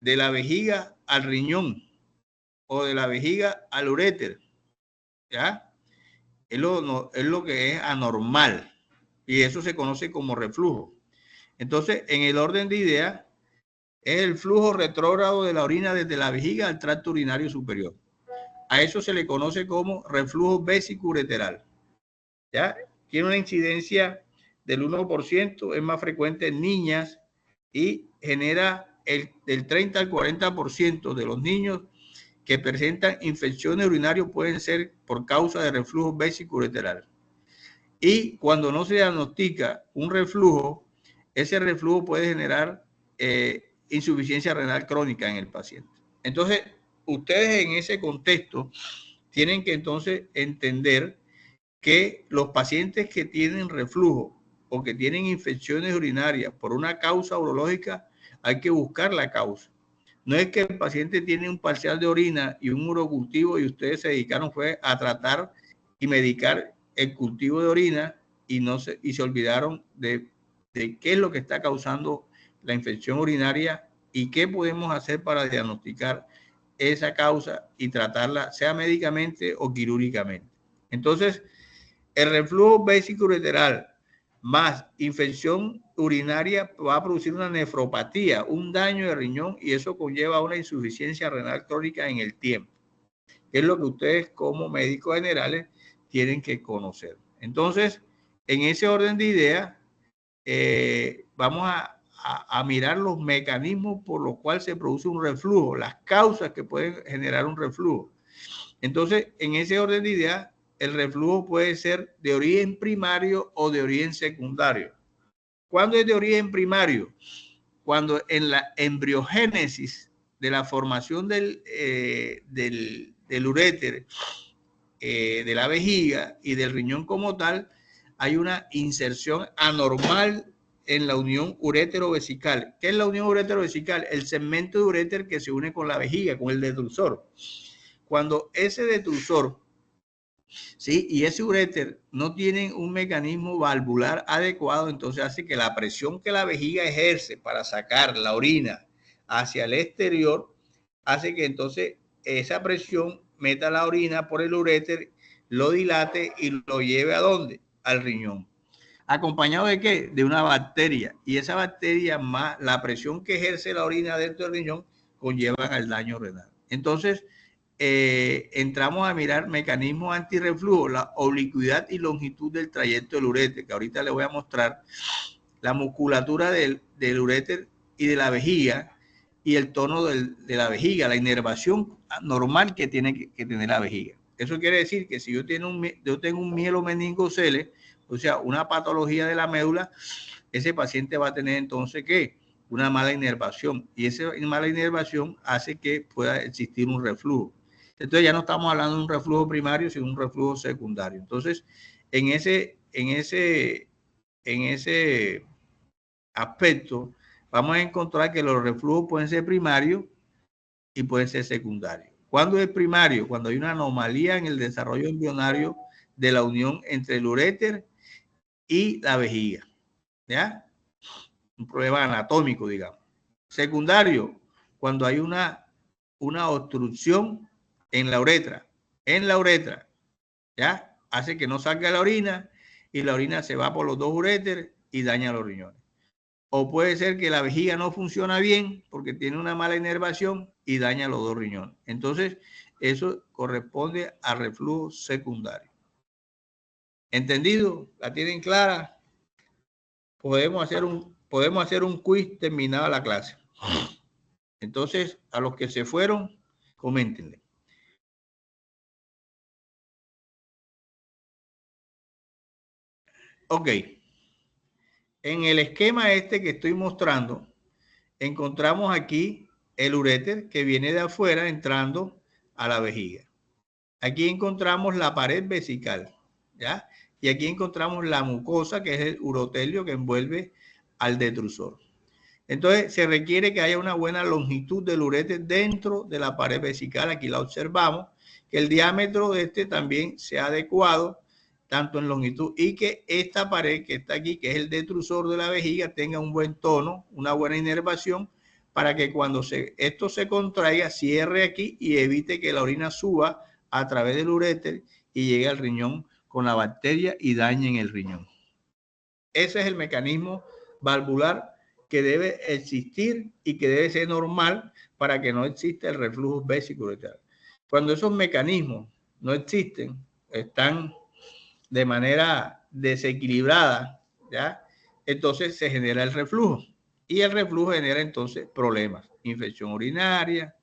de la vejiga al riñón o de la vejiga al uréter. ¿Ya? Es lo que es anormal y eso se conoce como reflujo. Entonces, en el orden de ideas, es el flujo retrógrado de la orina desde la vejiga al tracto urinario superior. A eso se le conoce como reflujo vesicureteral. ¿Ya? Tiene una incidencia del 1%, es más frecuente en niñas y genera del 30 al 40% de los niños que presentan infecciones urinarias pueden ser por causa de reflujo vesicoureteral. Y cuando no se diagnostica un reflujo, ese reflujo puede generar insuficiencia renal crónica en el paciente. Entonces, ustedes en ese contexto tienen que entonces entender que los pacientes que tienen reflujo o que tienen infecciones urinarias por una causa urológica, hay que buscar la causa. No es que el paciente tiene un parcial de orina y un urocultivo y ustedes se dedicaron fue a tratar y medicar el cultivo de orina y se olvidaron de qué es lo que está causando la infección urinaria y qué podemos hacer para diagnosticar esa causa y tratarla, sea médicamente o quirúrgicamente. Entonces, el reflujo vesicoureteral más infección urinaria va a producir una nefropatía, un daño de riñón, y eso conlleva una insuficiencia renal crónica en el tiempo, que es lo que ustedes como médicos generales tienen que conocer. Entonces, en ese orden de ideas, vamos a mirar los mecanismos por los cuales se produce un reflujo, las causas que pueden generar un reflujo. Entonces, en ese orden de ideas, el reflujo puede ser de origen primario o de origen secundario. ¿Cuándo es de origen primario? Cuando en la embriogénesis de la formación del uréter, de la vejiga y del riñón como tal, hay una inserción anormal en la unión urétero-vesical. ¿Qué es la unión urétero-vesical? El segmento de uréter que se une con la vejiga, con el detrusor. Cuando ese detrusor, ¿sí?, y ese uréter no tienen un mecanismo valvular adecuado, entonces hace que la presión que la vejiga ejerce para sacar la orina hacia el exterior, hace que entonces esa presión meta la orina por el uréter, lo dilate y lo lleve ¿a dónde? Al riñón. ¿Acompañado de qué? De una bacteria. Y esa bacteria más la presión que ejerce la orina dentro del riñón conllevan al daño renal. Entonces, entramos a mirar mecanismos antirreflujo, la oblicuidad y longitud del trayecto del uréter, que ahorita les voy a mostrar, la musculatura del uréter y de la vejiga y el tono de la vejiga, la inervación normal que tiene que tener la vejiga. Eso quiere decir que si yo tengo un mielomeningocele, o sea, una patología de la médula, ese paciente va a tener entonces ¿qué? Una mala inervación, y esa mala inervación hace que pueda existir un reflujo. Entonces ya no estamos hablando de un reflujo primario, sino un reflujo secundario. Entonces, en ese aspecto, vamos a encontrar que los reflujos pueden ser primarios y pueden ser secundarios. ¿Cuándo es primario? Cuando hay una anomalía en el desarrollo embrionario de la unión entre el uréter y la vejiga, ¿ya? Un problema anatómico, digamos. Secundario, cuando hay una obstrucción en la uretra, ¿ya? Hace que no salga la orina y la orina se va por los dos uréteres y daña los riñones. O puede ser que la vejiga no funciona bien porque tiene una mala inervación y daña los dos riñones. Entonces, eso corresponde a reflujo secundario. ¿Entendido? ¿La tienen clara? Podemos hacer un quiz terminada la clase. Entonces, a los que se fueron, coméntenle. Ok. En el esquema este que estoy mostrando, encontramos aquí el uréter que viene de afuera entrando a la vejiga. Aquí encontramos la pared vesical, ¿ya? Y aquí encontramos la mucosa, que es el urotelio que envuelve al detrusor. Entonces, se requiere que haya una buena longitud del uréter dentro de la pared vesical. Aquí la observamos, que el diámetro de este también sea adecuado, tanto en longitud, y que esta pared que está aquí, que es el detrusor de la vejiga, tenga un buen tono, una buena inervación, para que cuando esto se contraiga, cierre aquí y evite que la orina suba a través del uréter y llegue al riñón con la bacteria y dañe en el riñón. Ese es el mecanismo valvular que debe existir y que debe ser normal para que no exista el reflujo vesicoureteral. Cuando esos mecanismos no existen, están de manera desequilibrada, ¿ya? Entonces se genera el reflujo y el reflujo genera entonces problemas, infección urinaria,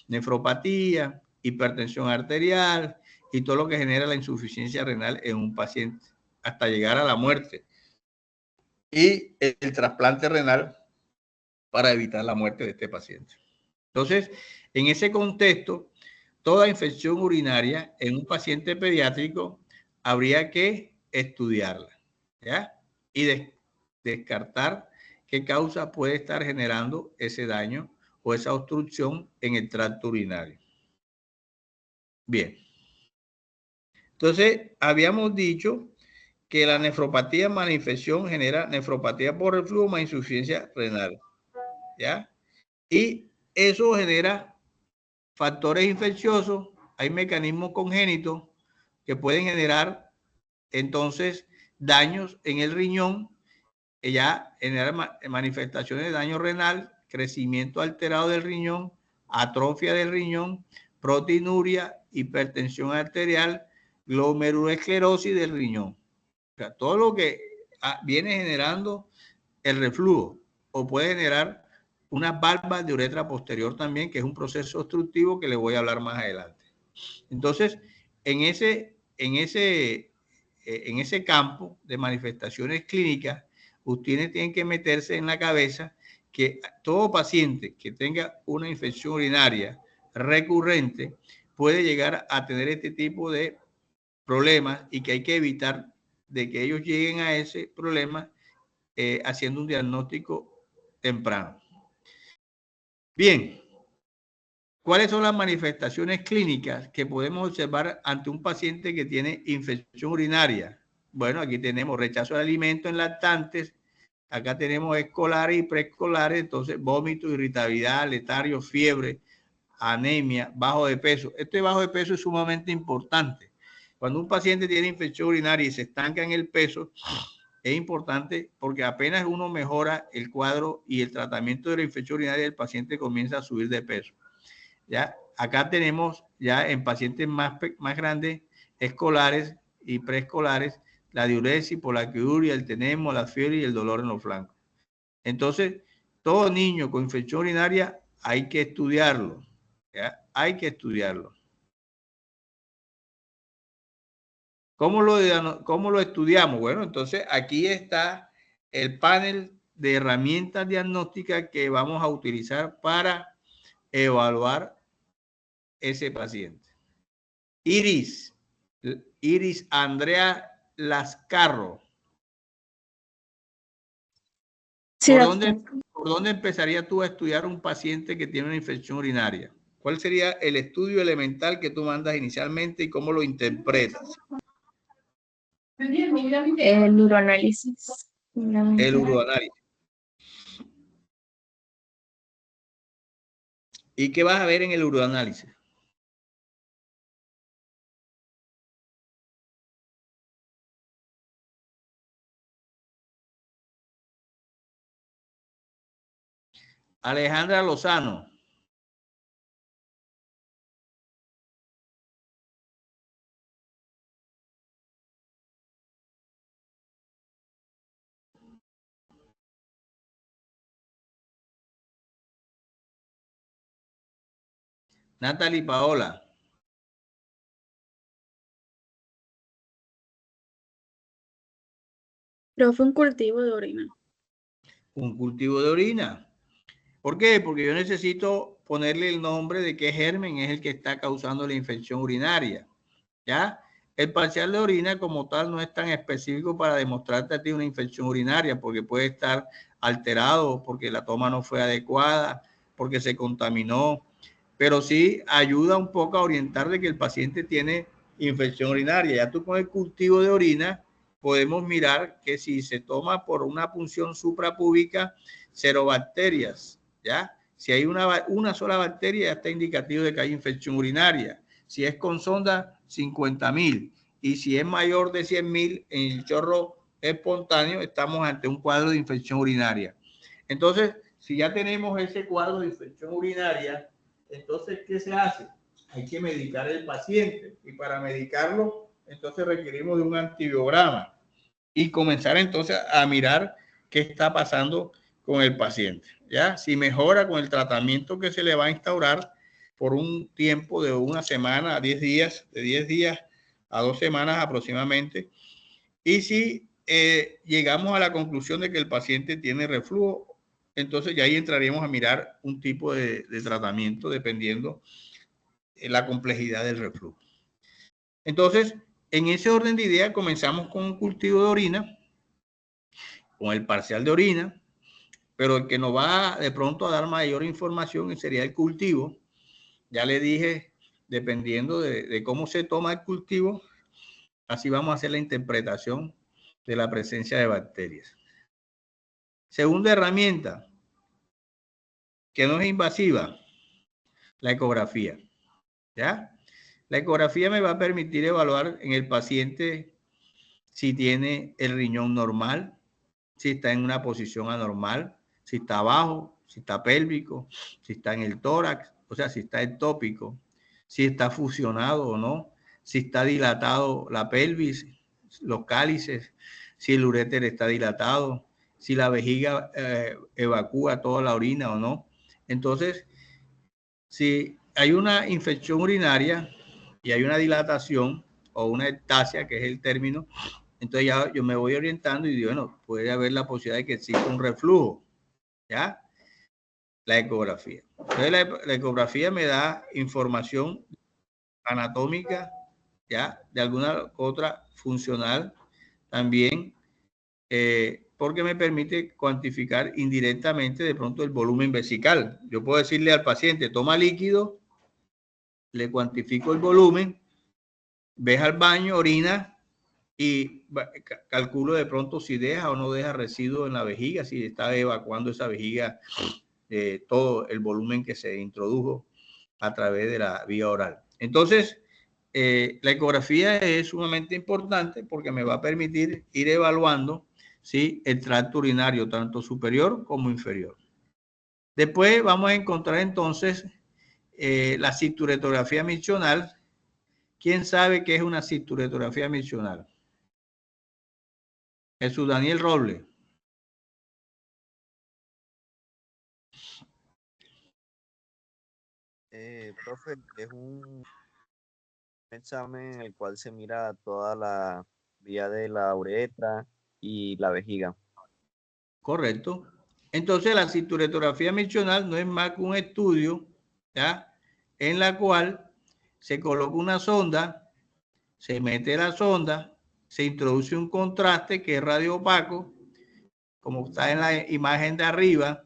nefropatía hipertensión arterial y todo lo que genera la insuficiencia renal en un paciente hasta llegar a la muerte. Y el trasplante renal para evitar la muerte de este paciente. Entonces, en ese contexto, toda infección urinaria en un paciente pediátrico habría que estudiarla, ¿ya? Y descartar qué causa puede estar generando ese daño o esa obstrucción en el tracto urinario. Bien. Entonces, habíamos dicho que la nefropatía más infección genera nefropatía por reflujo más insuficiencia renal, ¿ya? Y eso genera factores infecciosos, hay mecanismos congénitos que pueden generar entonces daños en el riñón, ya generar manifestaciones de daño renal, crecimiento alterado del riñón, atrofia del riñón, proteinuria, hipertensión arterial, glomerulosclerosis del riñón. O sea, todo lo que viene generando el reflujo o puede generar unas valvas de uretra posterior también, que es un proceso obstructivo que les voy a hablar más adelante. Entonces, en ese campo de manifestaciones clínicas, ustedes tienen que meterse en la cabeza que todo paciente que tenga una infección urinaria recurrente puede llegar a tener este tipo de problemas y que hay que evitar de que ellos lleguen a ese problema haciendo un diagnóstico temprano. Bien, ¿cuáles son las manifestaciones clínicas que podemos observar ante un paciente que tiene infección urinaria? Bueno, aquí tenemos rechazo de alimentos en lactantes, acá tenemos escolares y preescolares, entonces vómito, irritabilidad, letargo, fiebre, anemia, bajo de peso. Este bajo de peso es sumamente importante. Cuando un paciente tiene infección urinaria y se estanca en el peso, es importante porque apenas uno mejora el cuadro y el tratamiento de la infección urinaria, el paciente comienza a subir de peso. ¿Ya? Acá tenemos ya en pacientes más grandes, escolares y preescolares, la diuresis, polaquiuria, el tenemo, la fiebre y el dolor en los flancos. Entonces, todo niño con infección urinaria hay que estudiarlo. ¿Ya? Hay que estudiarlo. ¿Cómo lo estudiamos? Bueno, entonces aquí está el panel de herramientas diagnósticas que vamos a utilizar para evaluar ese paciente. Iris Andrea Lascarro. Sí, ¿Por dónde empezarías tú a estudiar un paciente que tiene una infección urinaria? ¿Cuál sería el estudio elemental que tú mandas inicialmente y cómo lo interpretas? el uroanálisis. El uroanálisis. ¿Y qué vas a ver en el uroanálisis? Alejandra Lozano. Natalie Paola. Pero fue un cultivo de orina. Un cultivo de orina. ¿Por qué? Porque yo necesito ponerle el nombre de qué germen es el que está causando la infección urinaria. ¿Ya? El parcial de orina como tal no es tan específico para demostrarte a ti una infección urinaria, porque puede estar alterado, porque la toma no fue adecuada, porque se contaminó, pero sí ayuda un poco a orientar de que el paciente tiene infección urinaria. Ya tú con el cultivo de orina podemos mirar que si se toma por una punción suprapúbica, cero bacterias, ¿ya? Si hay una sola bacteria, ya está indicativo de que hay infección urinaria. Si es con sonda, 50.000. Y si es mayor de 100.000 en el chorro espontáneo, estamos ante un cuadro de infección urinaria. Entonces, si ya tenemos ese cuadro de infección urinaria, entonces, ¿qué se hace? Hay que medicar al paciente. Y para medicarlo, entonces requerimos de un antibiograma. Y comenzar entonces a mirar qué está pasando con el paciente. ¿Ya? Si mejora con el tratamiento que se le va a instaurar, por un tiempo de una semana a 10 días, de 10 días a 2 semanas aproximadamente. Y si llegamos a la conclusión de que el paciente tiene reflujo, entonces ya ahí entraríamos a mirar un tipo de tratamiento dependiendo de la complejidad del reflujo. Entonces, en ese orden de ideas comenzamos con un cultivo de orina, con el parcial de orina, pero el que nos va de pronto a dar mayor información sería el cultivo. Ya le dije, dependiendo de cómo se toma el cultivo, así vamos a hacer la interpretación de la presencia de bacterias. Segunda herramienta, que no es invasiva, la ecografía. ¿Ya? La ecografía me va a permitir evaluar en el paciente si tiene el riñón normal, si está en una posición anormal, si está abajo, si está pélvico, si está en el tórax, o sea, si está ectópico, si está fusionado o no, si está dilatado la pelvis, los cálices, si el uréter está dilatado, si la vejiga evacúa toda la orina o no. Entonces, si hay una infección urinaria y hay una dilatación o una ectasia, que es el término, entonces ya yo me voy orientando y digo, bueno, puede haber la posibilidad de que exista un reflujo, ¿ya? La ecografía. Entonces la ecografía me da información anatómica, ¿ya? De alguna otra funcional también, porque me permite cuantificar indirectamente de pronto el volumen vesical. Yo puedo decirle al paciente, toma líquido, le cuantifico el volumen, ves al baño, orina, y calculo de pronto si deja o no deja residuos en la vejiga, si está evacuando esa vejiga todo el volumen que se introdujo a través de la vía oral. Entonces, la ecografía es sumamente importante porque me va a permitir ir evaluando, ¿sí?, el tracto urinario, tanto superior como inferior. Después vamos a encontrar entonces la cinturetografía miccional. ¿Quién sabe qué es una cinturetografía miccional? Jesús Daniel Robles. Profe, es un examen en el cual se mira toda la vía de la uretra y la vejiga. Correcto. Entonces la cinturetografía miccional no es más que un estudio, ¿ya?, en la cual se coloca una sonda, se mete la sonda, se introduce un contraste que es radiopaco, como está en la imagen de arriba.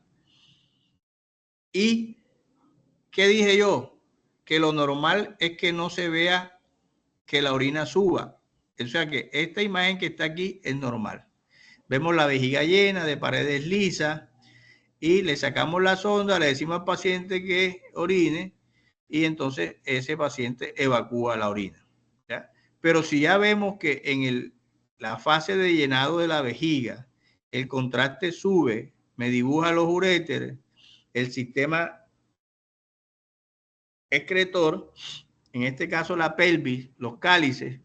Y, ¿qué dije yo? Que lo normal es que no se vea que la orina suba. O sea que esta imagen que está aquí es normal. Vemos la vejiga llena de paredes lisas y le sacamos la sonda, le decimos al paciente que orine y entonces ese paciente evacúa la orina, ¿ya? Pero si ya vemos que en la fase de llenado de la vejiga el contraste sube, me dibuja los uréteres, el sistema excretor, en este caso la pelvis, los cálices,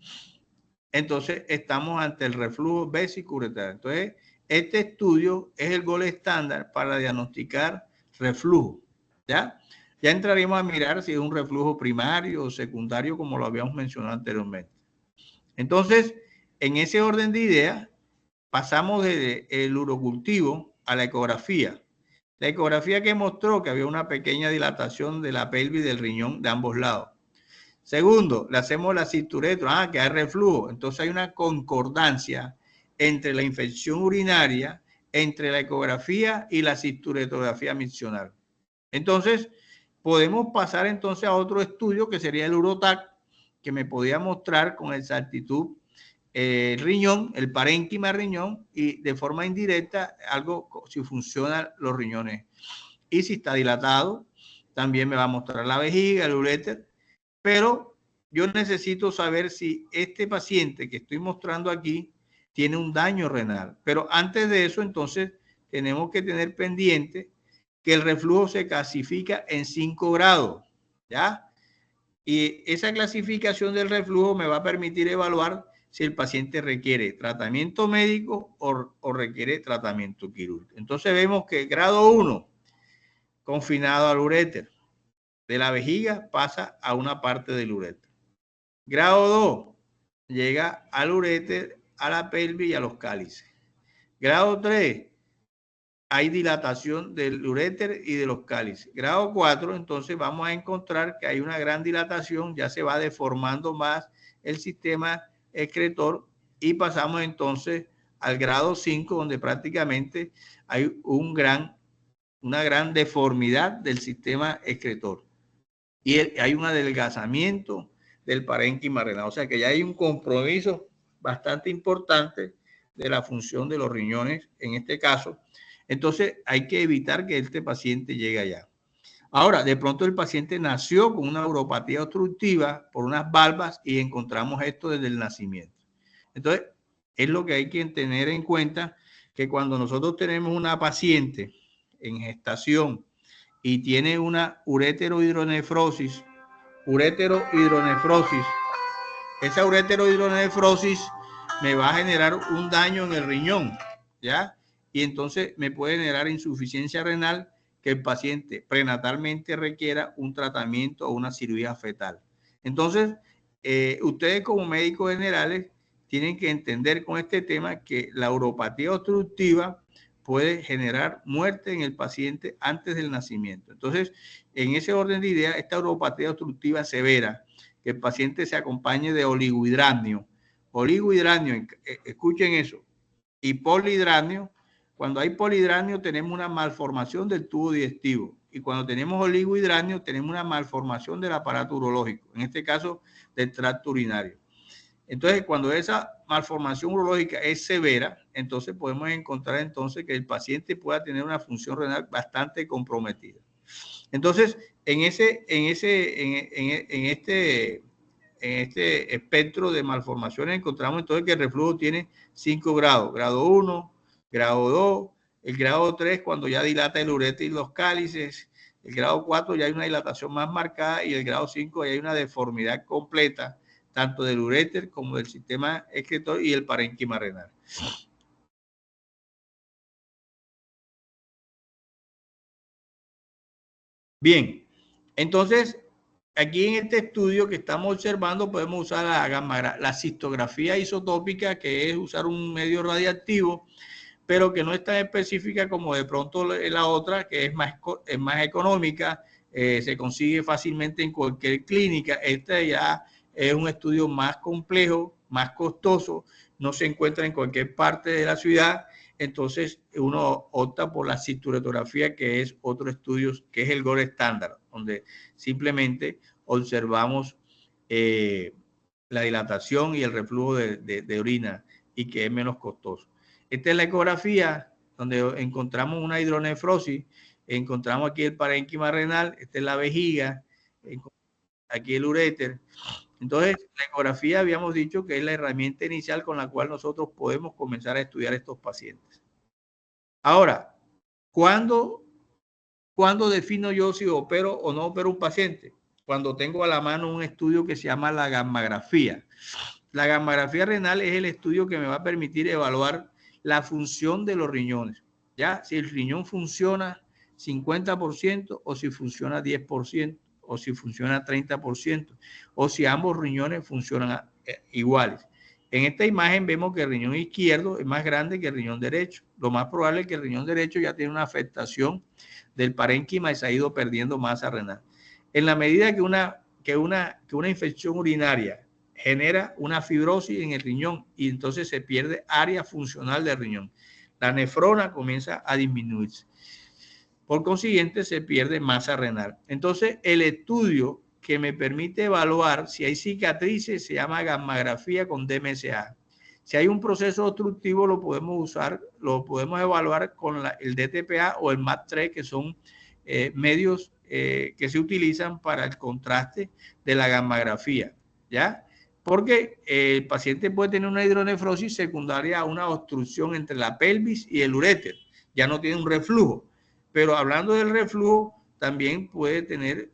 entonces estamos ante el reflujo vesico-uretral. Entonces, este estudio es el gold estándar para diagnosticar reflujo, ¿ya? Ya entraremos a mirar si es un reflujo primario o secundario, como lo habíamos mencionado anteriormente. Entonces, en ese orden de ideas, pasamos desde el urocultivo a la ecografía. La ecografía que mostró que había una pequeña dilatación de la pelvis del riñón de ambos lados. Segundo, le hacemos la cinturetro, que hay reflujo. Entonces hay una concordancia entre la infección urinaria, entre la ecografía y la cinturetografía miccional. Entonces, podemos pasar entonces a otro estudio que sería el Urotac, que me podía mostrar con exactitud el riñón, el parénquima riñón y de forma indirecta algo si funcionan los riñones. Y si está dilatado, también me va a mostrar la vejiga, el uréter. Pero yo necesito saber si este paciente que estoy mostrando aquí tiene un daño renal. Pero antes de eso, entonces, tenemos que tener pendiente que el reflujo se clasifica en 5 grados, ¿ya? Y esa clasificación del reflujo me va a permitir evaluar si el paciente requiere tratamiento médico o requiere tratamiento quirúrgico. Entonces vemos que grado 1, confinado al uréter. De la vejiga pasa a una parte del uréter. Grado 2, llega al uréter, a la pelvis y a los cálices. Grado 3, hay dilatación del uréter y de los cálices. Grado 4, entonces vamos a encontrar que hay una gran dilatación, ya se va deformando más el sistema excretor y pasamos entonces al grado 5, donde prácticamente hay una gran deformidad del sistema excretor y hay un adelgazamiento del parénquima renal. O sea que ya hay un compromiso bastante importante de la función de los riñones en este caso. Entonces hay que evitar que este paciente llegue allá. Ahora, de pronto el paciente nació con una uropatía obstructiva por unas valvas y encontramos esto desde el nacimiento. Entonces, es lo que hay que tener en cuenta, que cuando nosotros tenemos una paciente en gestación y tiene una ureterohidronefrosis, esa ureterohidronefrosis me va a generar un daño en el riñón, ¿ya? Y entonces me puede generar insuficiencia renal, que el paciente prenatalmente requiera un tratamiento o una cirugía fetal. Entonces, ustedes como médicos generales tienen que entender con este tema que la uropatía obstructiva puede generar muerte en el paciente antes del nacimiento. Entonces, en ese orden de ideas, esta uropatía obstructiva severa, que el paciente se acompañe de oligohidranio. Oligohidranio, escuchen eso, y polihidranio. Cuando hay polihidranio tenemos una malformación del tubo digestivo, y cuando tenemos oligohidranio tenemos una malformación del aparato urológico, en este caso del tracto urinario. Entonces, cuando esa malformación urológica es severa, entonces podemos encontrar entonces que el paciente pueda tener una función renal bastante comprometida. Entonces, en este espectro de malformaciones encontramos entonces que el reflujo tiene 5 grados. Grado 1, grado 2, el grado 3 cuando ya dilata el uréter y los cálices, el grado 4 ya hay una dilatación más marcada y el grado 5 ya hay una deformidad completa tanto del uréter como del sistema excretor y el parénquima renal. Bien, entonces aquí en este estudio que estamos observando podemos usar la cistografía isotópica, que es usar un medio radiactivo, pero que no es tan específica como de pronto la otra, que es más económica, se consigue fácilmente en cualquier clínica. Esta ya es un estudio más complejo, más costoso, no se encuentra en cualquier parte de la ciudad, entonces uno opta por la cistoretografía, que es otro estudio, que es el gold estándar, donde simplemente observamos la dilatación y el reflujo de orina y que es menos costoso. Esta es la ecografía donde encontramos una hidronefrosis, encontramos aquí el parénquima renal, esta es la vejiga, aquí el uréter. Entonces, la ecografía habíamos dicho que es la herramienta inicial con la cual nosotros podemos comenzar a estudiar estos pacientes. Ahora, ¿cuándo defino yo si opero o no opero un paciente? Cuando tengo a la mano un estudio que se llama la gammagrafía. La gammagrafía renal es el estudio que me va a permitir evaluar la función de los riñones. Ya, si el riñón funciona 50% o si funciona 10%. O si funciona 30%, o si ambos riñones funcionan iguales. En esta imagen vemos que el riñón izquierdo es más grande que el riñón derecho. Lo más probable es que el riñón derecho ya tiene una afectación del parénquima y se ha ido perdiendo masa renal. En la medida que una infección urinaria genera una fibrosis en el riñón y entonces se pierde área funcional del riñón, la nefrona comienza a disminuirse. Por consiguiente, se pierde masa renal. Entonces, el estudio que me permite evaluar si hay cicatrices se llama gammagrafía con DMSA. Si hay un proceso obstructivo, lo podemos usar, lo podemos evaluar con el DTPA o el MAT3, que son medios que se utilizan para el contraste de la gammagrafía, ¿ya? Porque el paciente puede tener una hidronefrosis secundaria a una obstrucción entre la pelvis y el uréter. Ya no tiene un reflujo. Pero hablando del reflujo, también puede tener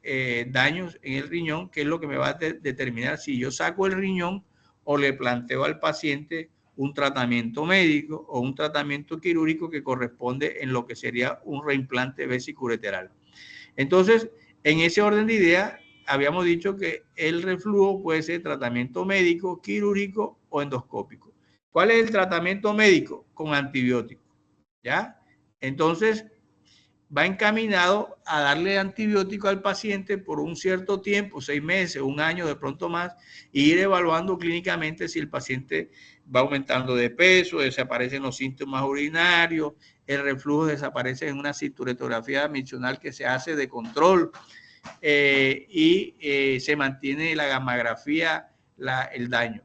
daños en el riñón, que es lo que me va a determinar si yo saco el riñón o le planteo al paciente un tratamiento médico o un tratamiento quirúrgico que corresponde en lo que sería un reimplante vesicureteral. Entonces, En ese orden de ideas, habíamos dicho que el reflujo puede ser tratamiento médico, quirúrgico o endoscópico. ¿Cuál es el tratamiento médico? Con antibióticos, ¿ya? Entonces, va encaminado a darle antibiótico al paciente por un cierto tiempo, 6 meses, un año, de pronto más, e ir evaluando clínicamente si el paciente va aumentando de peso, desaparecen los síntomas urinarios, el reflujo desaparece en una cinturetografía admisional que se hace de control y se mantiene la gammagrafía, el daño.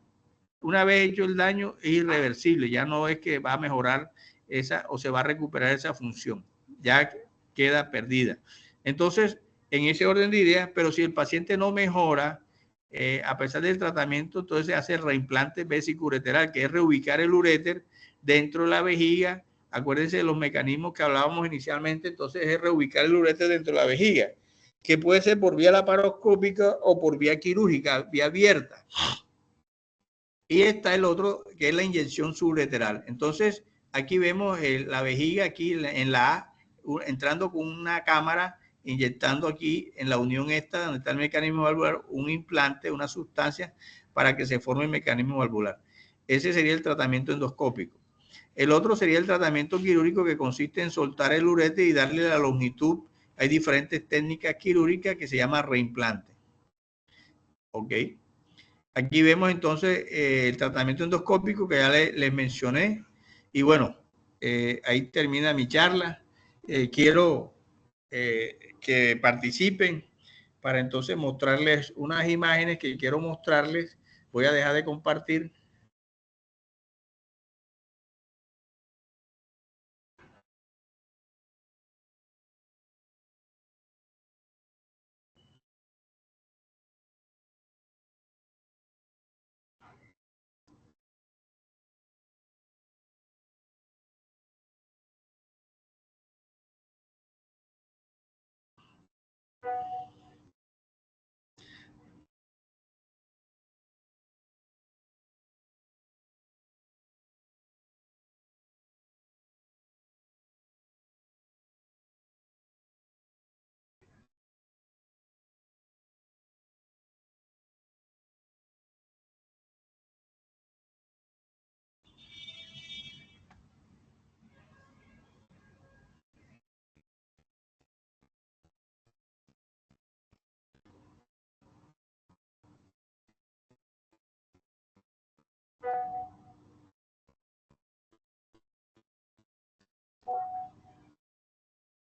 Una vez hecho el daño es irreversible, ya no es que va a mejorar esa o se va a recuperar esa función, ya queda perdida. Entonces, en ese orden de ideas, pero si el paciente no mejora, a pesar del tratamiento, entonces se hace el reimplante vesicureteral, que es reubicar el uréter dentro de la vejiga. Acuérdense de los mecanismos que hablábamos inicialmente, entonces es reubicar el uréter dentro de la vejiga, que puede ser por vía laparoscópica o por vía quirúrgica, vía abierta. Y está el otro, que es la inyección subureteral. Entonces, aquí vemos la vejiga, aquí en la A, entrando con una cámara, inyectando aquí en la unión esta, donde está el mecanismo valvular, un implante, una sustancia, para que se forme el mecanismo valvular. Ese sería el tratamiento endoscópico. El otro sería el tratamiento quirúrgico, que consiste en soltar el uréter y darle la longitud. Hay diferentes técnicas quirúrgicas que se llama reimplante. ¿Ok? Aquí vemos entonces el tratamiento endoscópico que ya les mencioné. Y bueno, ahí termina mi charla. Quiero que participen para entonces mostrarles unas imágenes que quiero mostrarles. Voy a dejar de compartir.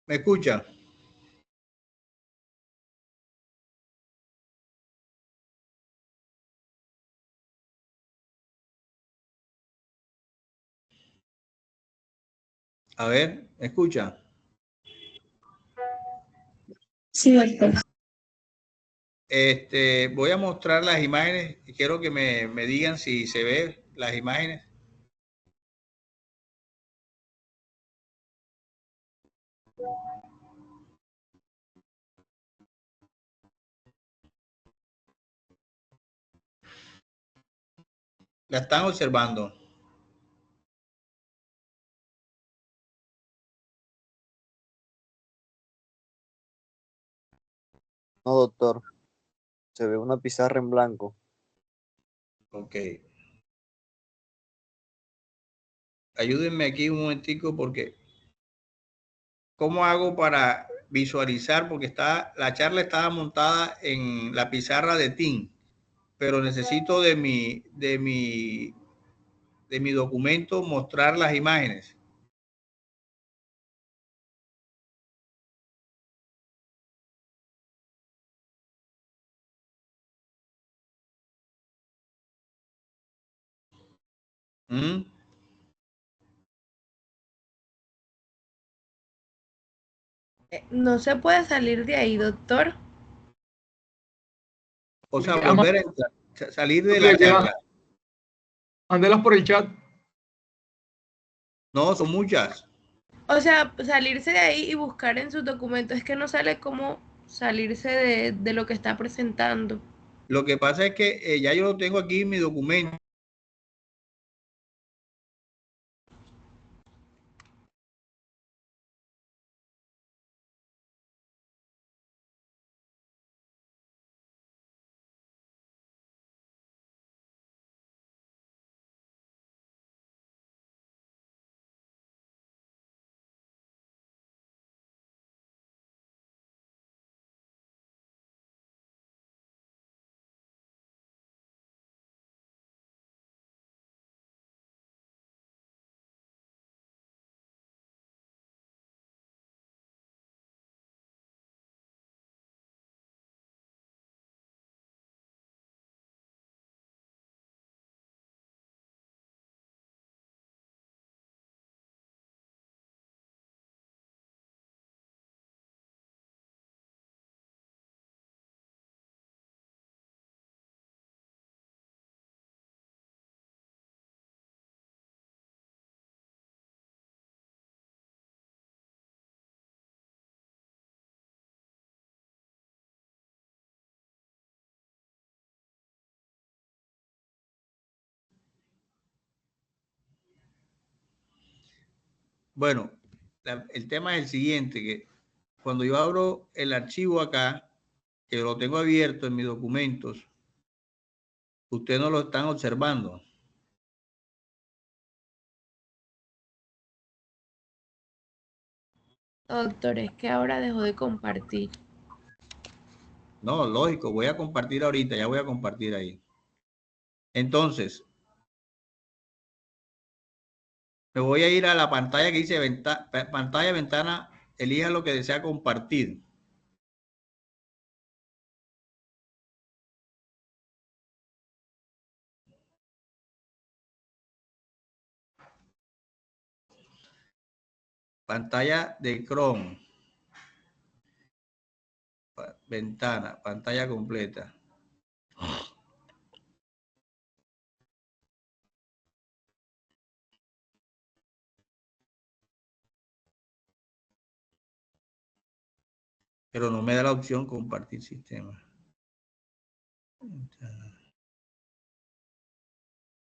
¿Me escuchan? A ver, ¿me escuchan? Sí, doctor. Voy a mostrar las imágenes y quiero que me digan si se ven las imágenes. La están observando. No, doctor. Se ve una pizarra en blanco. Ok. Ayúdenme aquí un momentico porque ¿cómo hago para visualizar? Porque la charla estaba montada en la pizarra de Teams, pero necesito de mi documento mostrar las imágenes. ¿Mm? No se puede salir de ahí, doctor. O sea, volver a entrar, salir de la Cuidado. charla. Mándelas por el chat. No, son muchas. O sea, salirse de ahí y buscar en sus documentos. Es que no sale cómo salirse de lo que está presentando. Lo que pasa es que ya yo lo tengo aquí en mi documento. Bueno, el tema es el siguiente, que cuando yo abro el archivo acá, que lo tengo abierto en mis documentos, ustedes no lo están observando. Doctor, es que ahora dejó de compartir. No, lógico, voy a compartir ahorita, ya voy a compartir ahí. Entonces, me voy a ir a la pantalla que dice pantalla, ventana, elija lo que desea compartir. Pantalla de Chrome. Ventana, pantalla completa. Pero no me da la opción compartir sistema.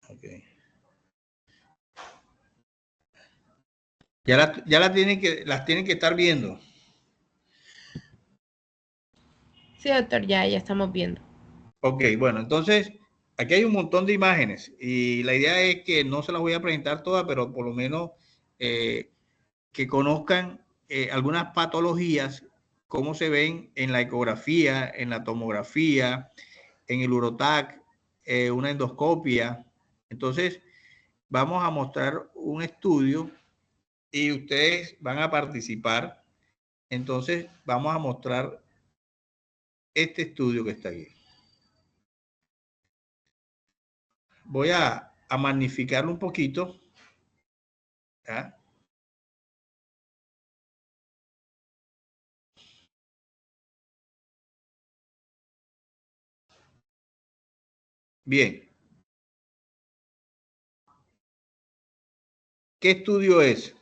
Ok. Ya las tienen que estar viendo. Sí, doctor, ya estamos viendo. Ok, bueno, entonces aquí hay un montón de imágenes y la idea es que no se las voy a presentar todas, pero por lo menos que conozcan algunas patologías, cómo se ven en la ecografía, en la tomografía, en el urotac, una endoscopia. Entonces, vamos a mostrar un estudio y ustedes van a participar. Entonces, vamos a mostrar este estudio que está aquí. Voy a magnificarlo un poquito. ¿Ya? Bien. ¿Qué estudio es?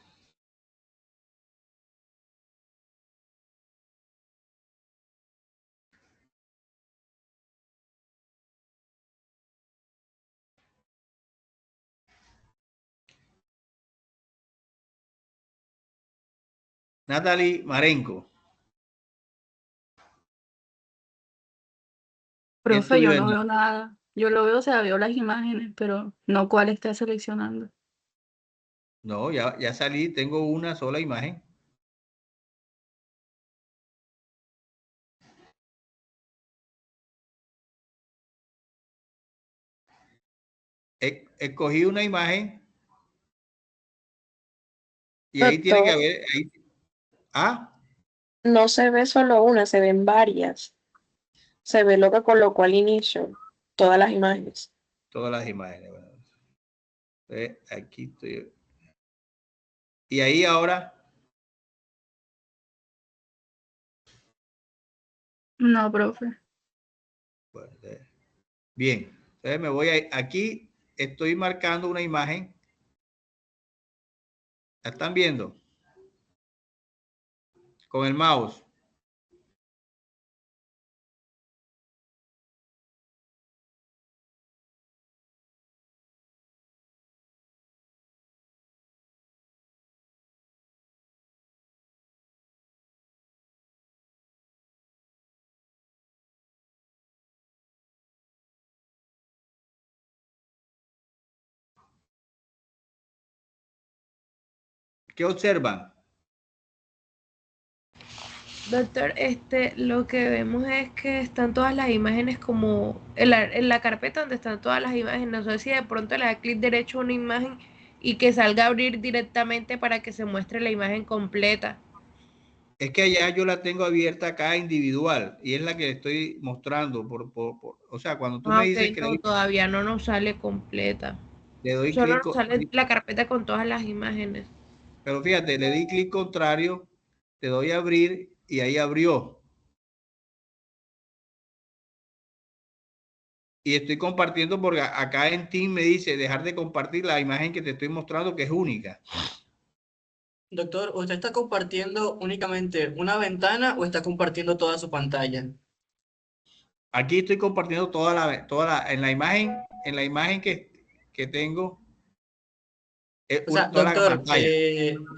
Natalie Marenco. Profe, yo no veo nada. Yo lo veo, o sea, veo las imágenes, pero no cuál está seleccionando. No, ya salí, tengo una sola imagen. Escogí una imagen y ahí tiene que Doctor, haber. no se ve solo una, se ven varias. Se ve lo que colocó al inicio, todas las imágenes. Todas las imágenes. Bueno. Aquí estoy. Y ahí ahora. No, profe. Bueno, bien. Entonces me voy aquí. Estoy marcando una imagen. ¿La están viendo? Con el mouse. ¿Qué observan? Doctor, lo que vemos es que están todas las imágenes como en la carpeta donde están todas las imágenes. No sé si de pronto le da clic derecho a una imagen y que salga a abrir directamente para que se muestre la imagen completa. Es que allá yo la tengo abierta acá individual y es la que estoy mostrando. O sea, cuando tú me dices que No, todavía no nos sale completa. le doy Solo clic. nos sale la carpeta con todas las imágenes. Pero fíjate, le di clic contrario, le doy a abrir y ahí abrió. Y estoy compartiendo porque acá en Team me dice dejar de compartir la imagen que te estoy mostrando que es única. Doctor, ¿usted está compartiendo únicamente una ventana o está compartiendo toda su pantalla? Aquí estoy compartiendo en la imagen que tengo, O sea, toda la doctor, pantalla.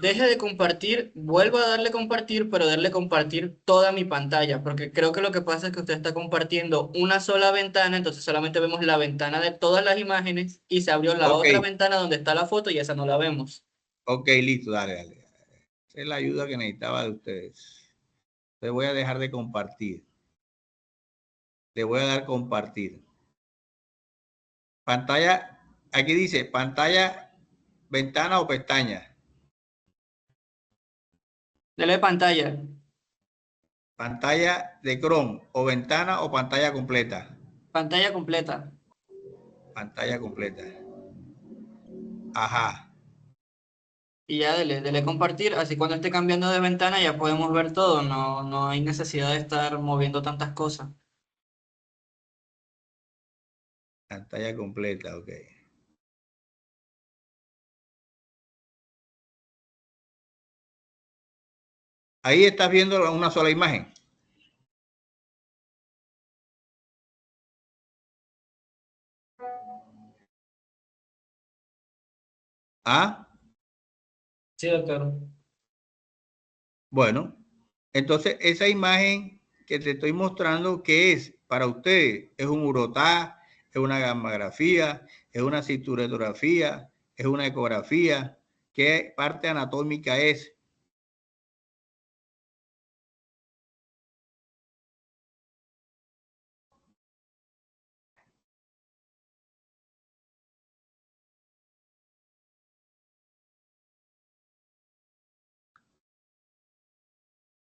deje de compartir, vuelvo a darle compartir, pero darle compartir toda mi pantalla, porque creo que lo que pasa es que usted está compartiendo una sola ventana, entonces solamente vemos la ventana de todas las imágenes y se abrió la Ok, otra ventana donde está la foto y esa no la vemos. ok, listo, dale. Esa es la ayuda que necesitaba de ustedes. Le voy a dejar de compartir. Le voy a dar compartir. Pantalla, aquí dice pantalla, ventana o pestaña. Dele pantalla. Pantalla de Chrome o ventana o pantalla completa. Pantalla completa. Pantalla completa. Ajá. Y ya dele compartir, así cuando esté cambiando de ventana ya podemos ver todo, no hay necesidad de estar moviendo tantas cosas. Pantalla completa, ok. Ahí estás viendo una sola imagen. ¿Ah? Sí, doctor. Bueno, entonces esa imagen que te estoy mostrando, ¿qué es para ustedes? ¿Es un urotá? ¿Es una gammagrafía? ¿Es una cinturetografía? ¿Es una ecografía? ¿Qué parte anatómica es?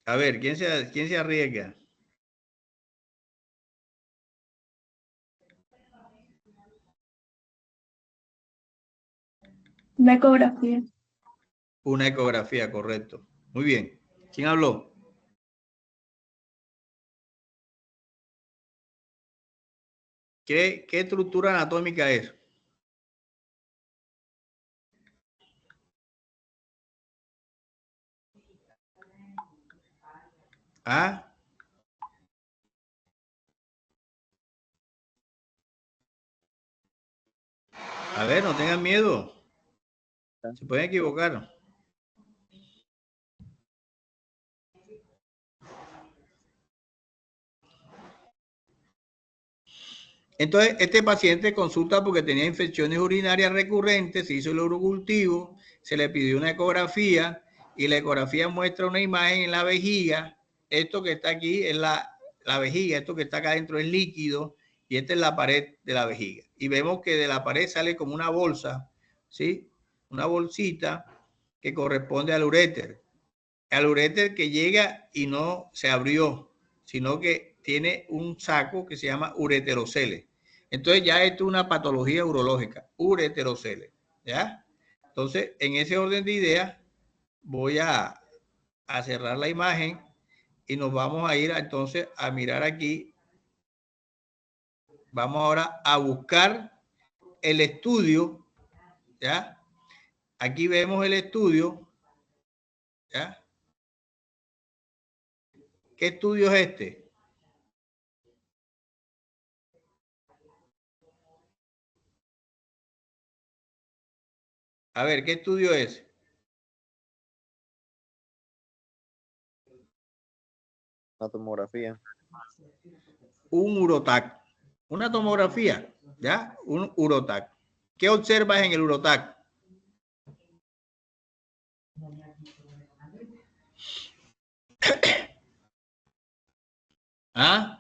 A ver, ¿quién se arriesga? Una ecografía. Una ecografía, correcto. Muy bien. ¿Quién habló? ¿Qué estructura anatómica es? ¿Ah? A ver, no tengan miedo. Se pueden equivocar. Entonces, este paciente consulta porque tenía infecciones urinarias recurrentes, se hizo el urocultivo, se le pidió una ecografía y la ecografía muestra una imagen en la vejiga. Esto que está aquí es la vejiga, esto que está acá adentro es líquido y esta es la pared de la vejiga. Y vemos que de la pared sale como una bolsa, ¿sí? Una bolsita que corresponde al uréter. Al uréter que llega y no se abrió, sino que tiene un saco que se llama ureteroceles. Entonces ya esto es una patología urológica, ureteroceles, ¿ya? Entonces, en ese orden de ideas, voy a cerrar la imagen y nos vamos a ir entonces a mirar aquí. Vamos ahora a buscar el estudio, ¿ya? Aquí vemos el estudio, ¿ya? ¿Qué estudio es este? A ver, ¿qué estudio es? Una tomografía. Un urotac. Una tomografía, ¿ya? Un urotac. ¿Qué observas en el urotac? ¿Ah?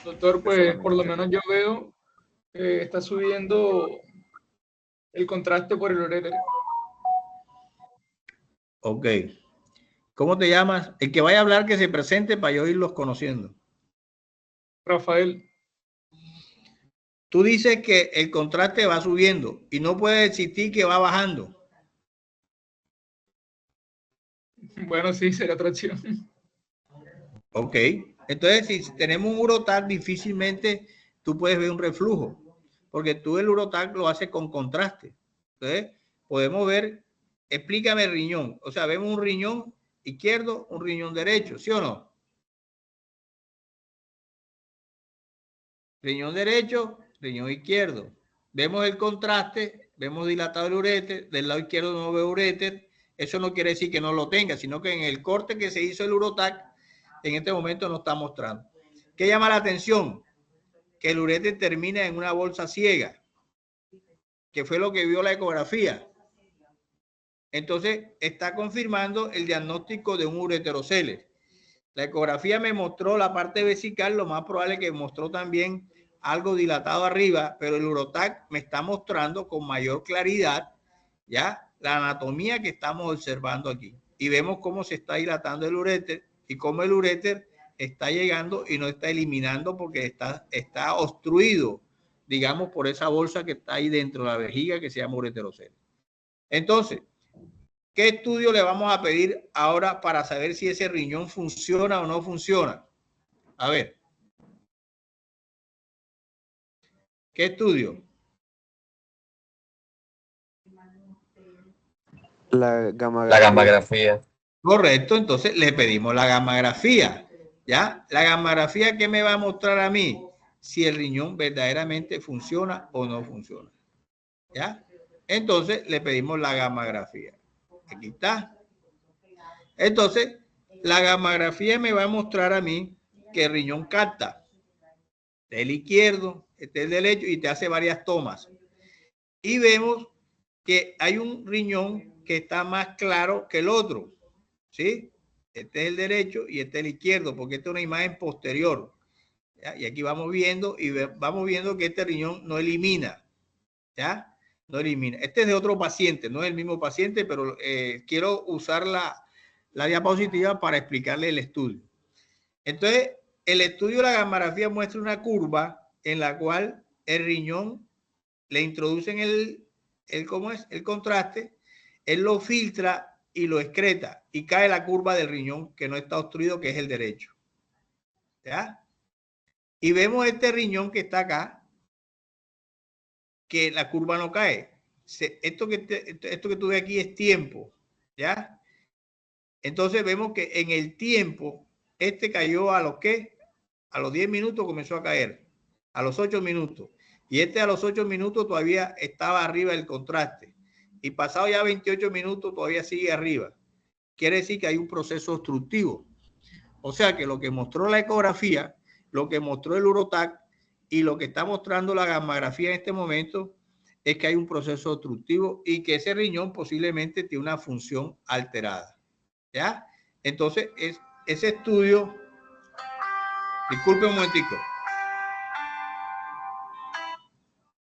Doctor, pues por lo menos yo veo que está subiendo el contraste por el uréter. Ok. ¿Cómo te llamas? El que vaya a hablar que se presente para yo irlos conociendo. Rafael. Tú dices que el contraste va subiendo y no puede existir que va bajando. Bueno, sí, sería otra opción. Ok. Entonces, si tenemos un urotac, difícilmente tú puedes ver un reflujo, porque tú el urotac lo haces con contraste. Entonces, podemos ver explícame el riñón. O sea, vemos un riñón izquierdo, un riñón derecho, ¿sí o no? Riñón derecho, riñón izquierdo. Vemos el contraste, vemos dilatado el uréter, del lado izquierdo no veo uréter. Eso no quiere decir que no lo tenga, sino que en el corte que se hizo el urotac, en este momento no está mostrando. ¿Qué llama la atención? Que el uréter termina en una bolsa ciega, que fue lo que vio la ecografía. Entonces, está confirmando el diagnóstico de un ureterocele. La ecografía me mostró la parte vesical, lo más probable es que mostró también algo dilatado arriba, pero el urotac me está mostrando con mayor claridad ya la anatomía que estamos observando aquí. Y vemos cómo se está dilatando el uréter y cómo el uréter está llegando y no está eliminando porque está obstruido, digamos, por esa bolsa que está ahí dentro de la vejiga que se llama ureterocele. Entonces, ¿qué estudio le vamos a pedir ahora para saber si ese riñón funciona o no funciona? A ver. ¿Qué estudio? La gammagrafía. Correcto, entonces le pedimos la gammagrafía. ¿Ya? La gammagrafía, ¿qué me va a mostrar a mí? Si el riñón verdaderamente funciona o no funciona. ¿Ya? Entonces le pedimos la gammagrafía. Aquí está. Entonces, la gammagrafía me va a mostrar a mí que el riñón capta. Este es el izquierdo, este es el derecho y te hace varias tomas. Y vemos que hay un riñón que está más claro que el otro. ¿Sí? Este es el derecho y este es el izquierdo, porque esta es una imagen posterior. ¿Ya? Y aquí vamos viendo que este riñón no elimina. ¿Ya? No elimina. Este es de otro paciente, no es el mismo paciente, pero quiero usar la diapositiva para explicarle el estudio. Entonces, el estudio de la gammagrafía muestra una curva en la cual el riñón le introducen el contraste, él lo filtra y lo excreta y cae la curva del riñón que no está obstruido, que es el derecho. ¿Ya? Y vemos este riñón que está acá, que la curva no cae. Esto que tú ves aquí es tiempo. ¿Ya? Entonces vemos que en el tiempo, este cayó a los ¿qué? A los 10 minutos comenzó a caer, a los 8 minutos. Y este a los 8 minutos todavía estaba arriba del contraste. Y pasado ya 28 minutos todavía sigue arriba. Quiere decir que hay un proceso obstructivo. O sea que lo que mostró la ecografía, lo que mostró el urotac y lo que está mostrando la gammagrafía en este momento es que hay un proceso obstructivo y que ese riñón posiblemente tiene una función alterada. ¿Ya? Entonces, ese estudio... Disculpe un momentico.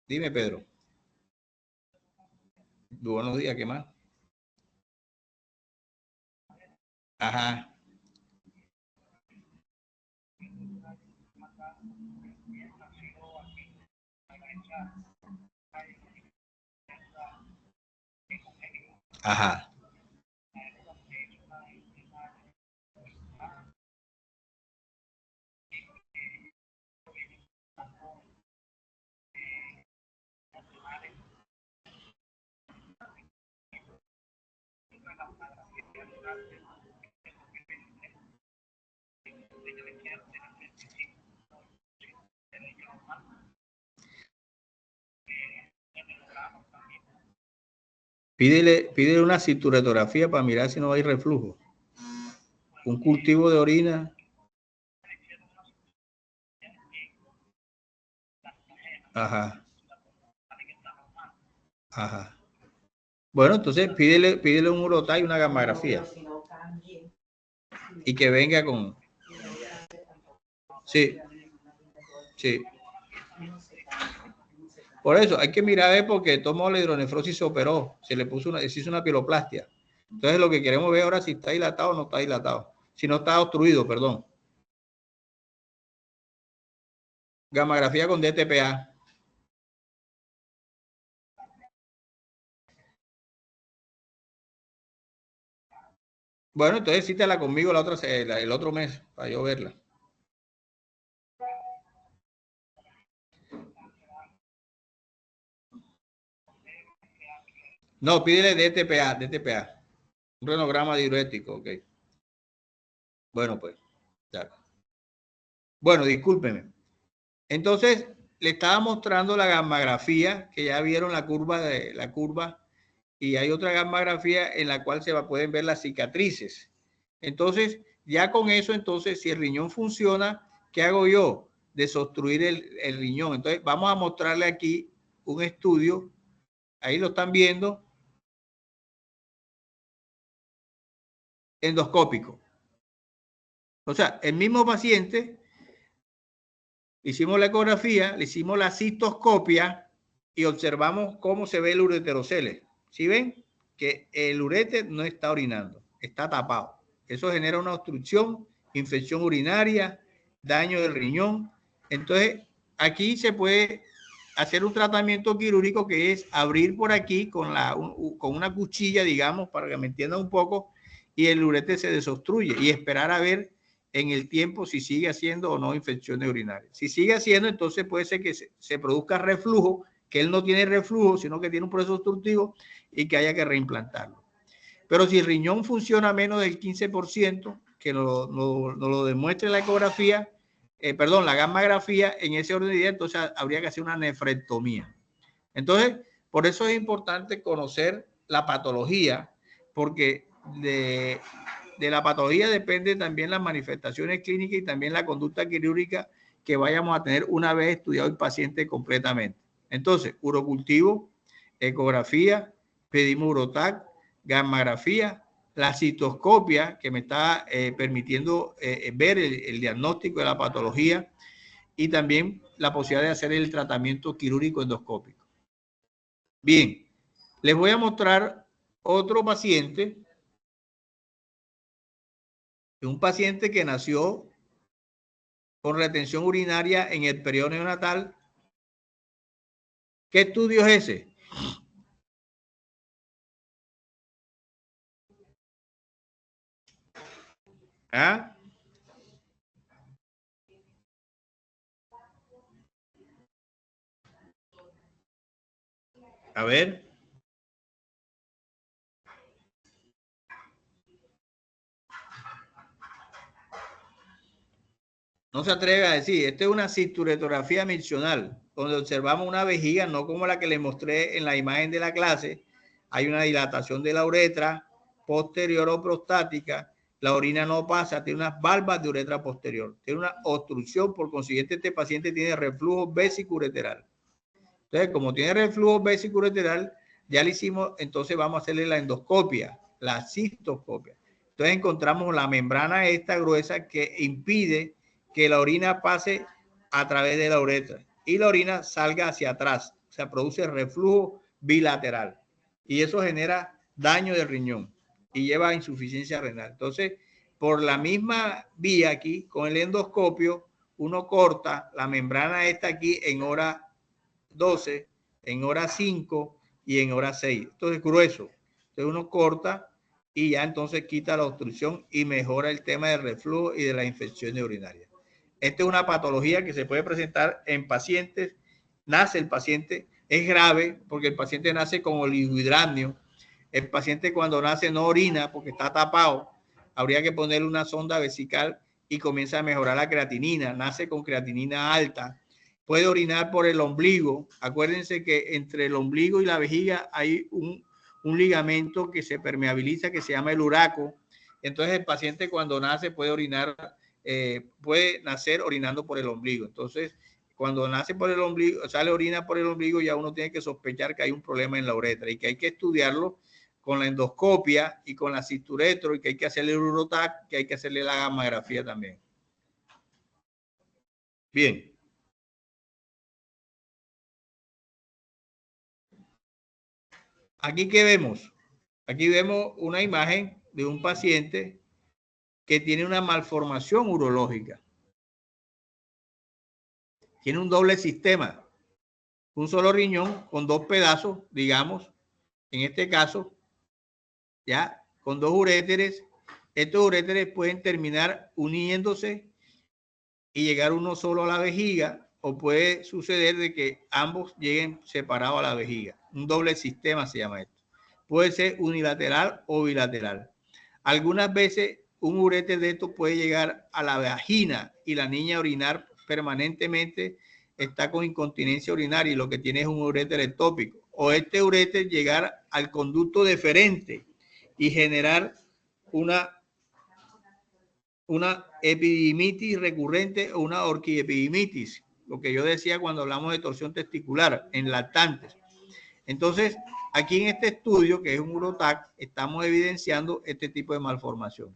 Dime, Pedro. Buenos días, ¿qué más? Ajá. Ajá. Pídele una cinturetografía para mirar si no hay reflujo. Un cultivo de orina. Ajá. Ajá. Bueno, entonces pídele un urotac y una gammagrafía. Y que venga con... Sí. Sí. Por eso hay que mirar porque tomó la hidronefrosis, se operó, se hizo una pieloplastia. Entonces lo que queremos ver ahora es si está dilatado o no está dilatado. Si no está obstruido, perdón. Gammagrafía con DTPA. Bueno, entonces cítala conmigo el otro mes para yo verla. No, pídele DTPA. Un renograma diurético, ok. Bueno, pues. Ya. Bueno, discúlpeme. Entonces, le estaba mostrando la gammagrafía, que ya vieron la curva, y hay otra gammagrafía en la cual pueden ver las cicatrices. Entonces, ya con eso, entonces, si el riñón funciona, ¿qué hago yo? Desobstruir el riñón. Entonces, vamos a mostrarle aquí un estudio. Ahí lo están viendo. Endoscópico. O sea, el mismo paciente, hicimos la ecografía, le hicimos la cistoscopia y observamos cómo se ve el ureterocele. ¿Sí ven? Que el uréter no está orinando, está tapado. Eso genera una obstrucción, infección urinaria, daño del riñón. Entonces, aquí se puede hacer un tratamiento quirúrgico que es abrir por aquí con una cuchilla, digamos, para que me entiendan un poco, y el uréter se desobstruye y esperar a ver en el tiempo si sigue haciendo o no infecciones urinarias. Si sigue haciendo, entonces puede ser que se produzca reflujo, que él no tiene reflujo, sino que tiene un proceso obstructivo y que haya que reimplantarlo. Pero si el riñón funciona menos del 15%, que lo demuestre la ecografía, la gammagrafía, en ese orden de idea, entonces habría que hacer una nefrectomía. Entonces, por eso es importante conocer la patología, porque de la patología depende también las manifestaciones clínicas y también la conducta quirúrgica que vayamos a tener una vez estudiado el paciente completamente. Entonces, urocultivo, ecografía, pedimos urotac, gammografía, la citoscopia que me está permitiendo ver el diagnóstico de la patología y también la posibilidad de hacer el tratamiento quirúrgico endoscópico. Bien, les voy a mostrar otro paciente. Un paciente que nació con retención urinaria en el periodo neonatal. ¿Qué estudio es ese? ¿Ah? A ver. No se atreve a decir, esta es una cisturetografía miccional, donde observamos una vejiga, no como la que les mostré en la imagen de la clase. Hay una dilatación de la uretra posterior o prostática. La orina no pasa, tiene unas valvas de uretra posterior. Tiene una obstrucción, por consiguiente este paciente tiene reflujo vesicureteral. Entonces, como tiene reflujo vesicureteral, ya le hicimos, entonces vamos a hacerle la endoscopia, la cistoscopia. Entonces encontramos la membrana esta gruesa que impide que la orina pase a través de la uretra y la orina salga hacia atrás. O sea, produce reflujo bilateral y eso genera daño del riñón y lleva a insuficiencia renal. Entonces, por la misma vía aquí, con el endoscopio, uno corta la membrana esta aquí en hora 12, en hora 5 y en hora 6. Esto es grueso. Entonces uno corta y ya entonces quita la obstrucción y mejora el tema del reflujo y de las infecciones urinarias. Esta es una patología que se puede presentar en pacientes. Nace el paciente, es grave porque el paciente nace con oligohidramnio. El paciente cuando nace no orina porque está tapado. Habría que ponerle una sonda vesical y comienza a mejorar la creatinina. Nace con creatinina alta. Puede orinar por el ombligo. Acuérdense que entre el ombligo y la vejiga hay un ligamento que se permeabiliza que se llama el uraco. Entonces el paciente cuando nace puede orinar, puede nacer orinando por el ombligo. Entonces cuando nace por el ombligo, sale orina por el ombligo, ya uno tiene que sospechar que hay un problema en la uretra y que hay que estudiarlo con la endoscopia y con la cisturetro y que hay que hacerle el urotac, que hay que hacerle la gammografía también. Bien. Aquí, ¿qué vemos? Aquí vemos una imagen de un paciente que tiene una malformación urológica. Tiene un doble sistema. Un solo riñón con dos pedazos, digamos, en este caso, ya, con dos uréteres. Estos uréteres pueden terminar uniéndose y llegar uno solo a la vejiga, o puede suceder de que ambos lleguen separados a la vejiga. Un doble sistema se llama esto. puede ser unilateral o bilateral. Algunas veces un uréter de estos puede llegar a la vagina y la niña orinar permanentemente, está con incontinencia urinaria y lo que tiene es un uréter ectópico. O este uréter llegar al conducto deferente y generar una epididimitis recurrente o una orquiepididimitis, lo que yo decía cuando hablamos de torsión testicular en lactantes. Entonces, aquí en este estudio, que es un UroTac, estamos evidenciando este tipo de malformación.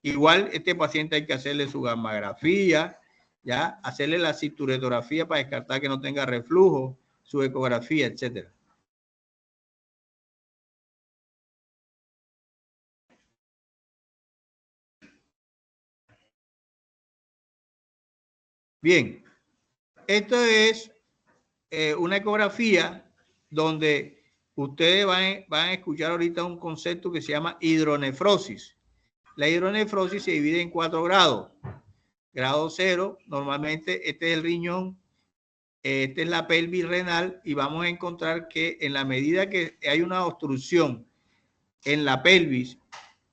Igual, este paciente hay que hacerle su gammagrafía, ya, hacerle la cinturetografía para descartar que no tenga reflujo, su ecografía, etcétera. Bien, esto es una ecografía donde ustedes van a escuchar ahorita un concepto que se llama hidronefrosis. La hidronefrosis se divide en 4 grados. Grado 0, normalmente este es el riñón, esta es la pelvis renal y vamos a encontrar que en la medida que hay una obstrucción en la pelvis,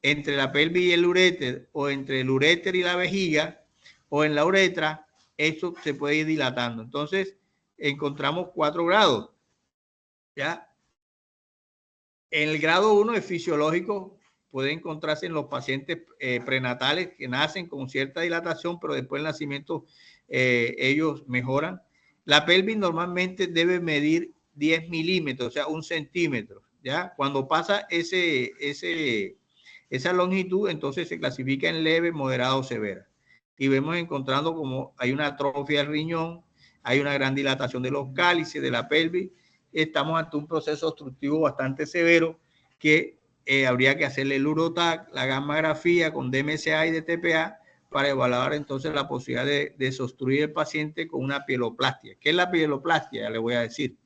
entre la pelvis y el uréter o entre el uréter y la vejiga o en la uretra, esto se puede ir dilatando. Entonces, encontramos 4 grados. ¿Ya? En el grado 1 es fisiológico, puede encontrarse en los pacientes prenatales que nacen con cierta dilatación, pero después del nacimiento ellos mejoran. La pelvis normalmente debe medir 10 milímetros, o sea, 1 centímetro. ¿Ya? Cuando pasa esa longitud, entonces se clasifica en leve, moderado o severa. Y vemos encontrando como hay una atrofia del riñón, hay una gran dilatación de los cálices, de la pelvis. Estamos ante un proceso obstructivo bastante severo que habría que hacerle el UroTac, la gammagrafía con DMSA y DTPA para evaluar entonces la posibilidad de desobstruir el paciente con una pieloplastia. ¿Qué es la pieloplastia? Ya le voy a decir.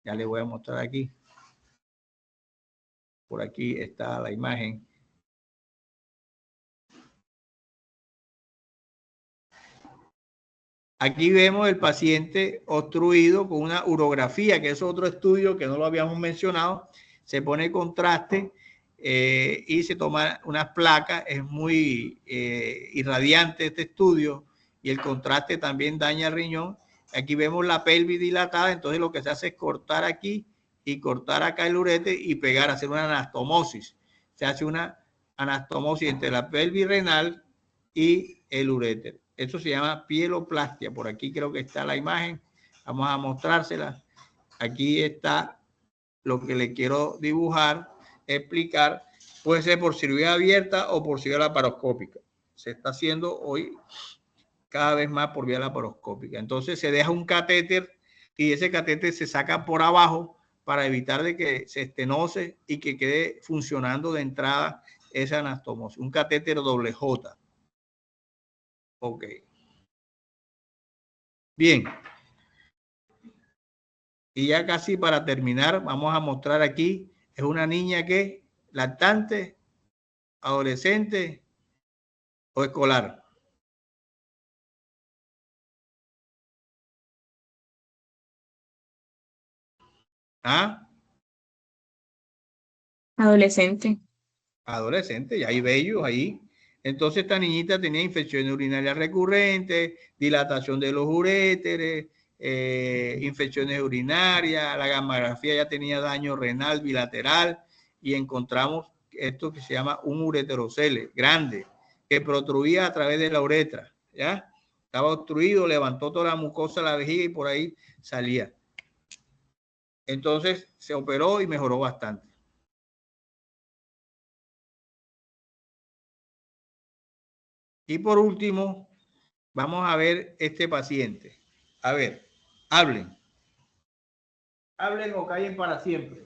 Ya le voy a mostrar aquí. Por aquí está la imagen. Aquí vemos el paciente obstruido con una urografía, que es otro estudio que no lo habíamos mencionado. Se pone contraste y se toma unas placas. Es muy irradiante este estudio y el contraste también daña el riñón. Aquí vemos la pelvis dilatada, entonces lo que se hace es cortar aquí y cortar acá el uréter y pegar, hacer una anastomosis. Se hace una anastomosis entre la pelvis renal y el uréter. Eso se llama pieloplastia. Por aquí creo que está la imagen. Vamos a mostrársela. Aquí está lo que le quiero dibujar, explicar. Puede ser por cirugía abierta o por cirugía laparoscópica. Se está haciendo hoy cada vez más por vía laparoscópica. Entonces se deja un catéter y ese catéter se saca por abajo para evitar de que se estenose y que quede funcionando de entrada esa anastomosis. Un catéter doble J. Ok. Bien. Y ya casi para terminar, vamos a mostrar aquí, es una niña que lactante, adolescente o escolar. ¿Ah? Adolescente. Adolescente, ya hay vellos ahí. Entonces esta niñita tenía infecciones urinarias recurrentes, dilatación de los uréteres, infecciones urinarias, la gammagrafía ya tenía daño renal bilateral y encontramos esto que se llama un ureterocele grande que protruía a través de la uretra, ¿ya? Estaba obstruido, levantó toda la mucosa de la vejiga y por ahí salía. Entonces se operó y mejoró bastante. Y por último, vamos a ver este paciente. A ver, hablen. Hablen o callen para siempre.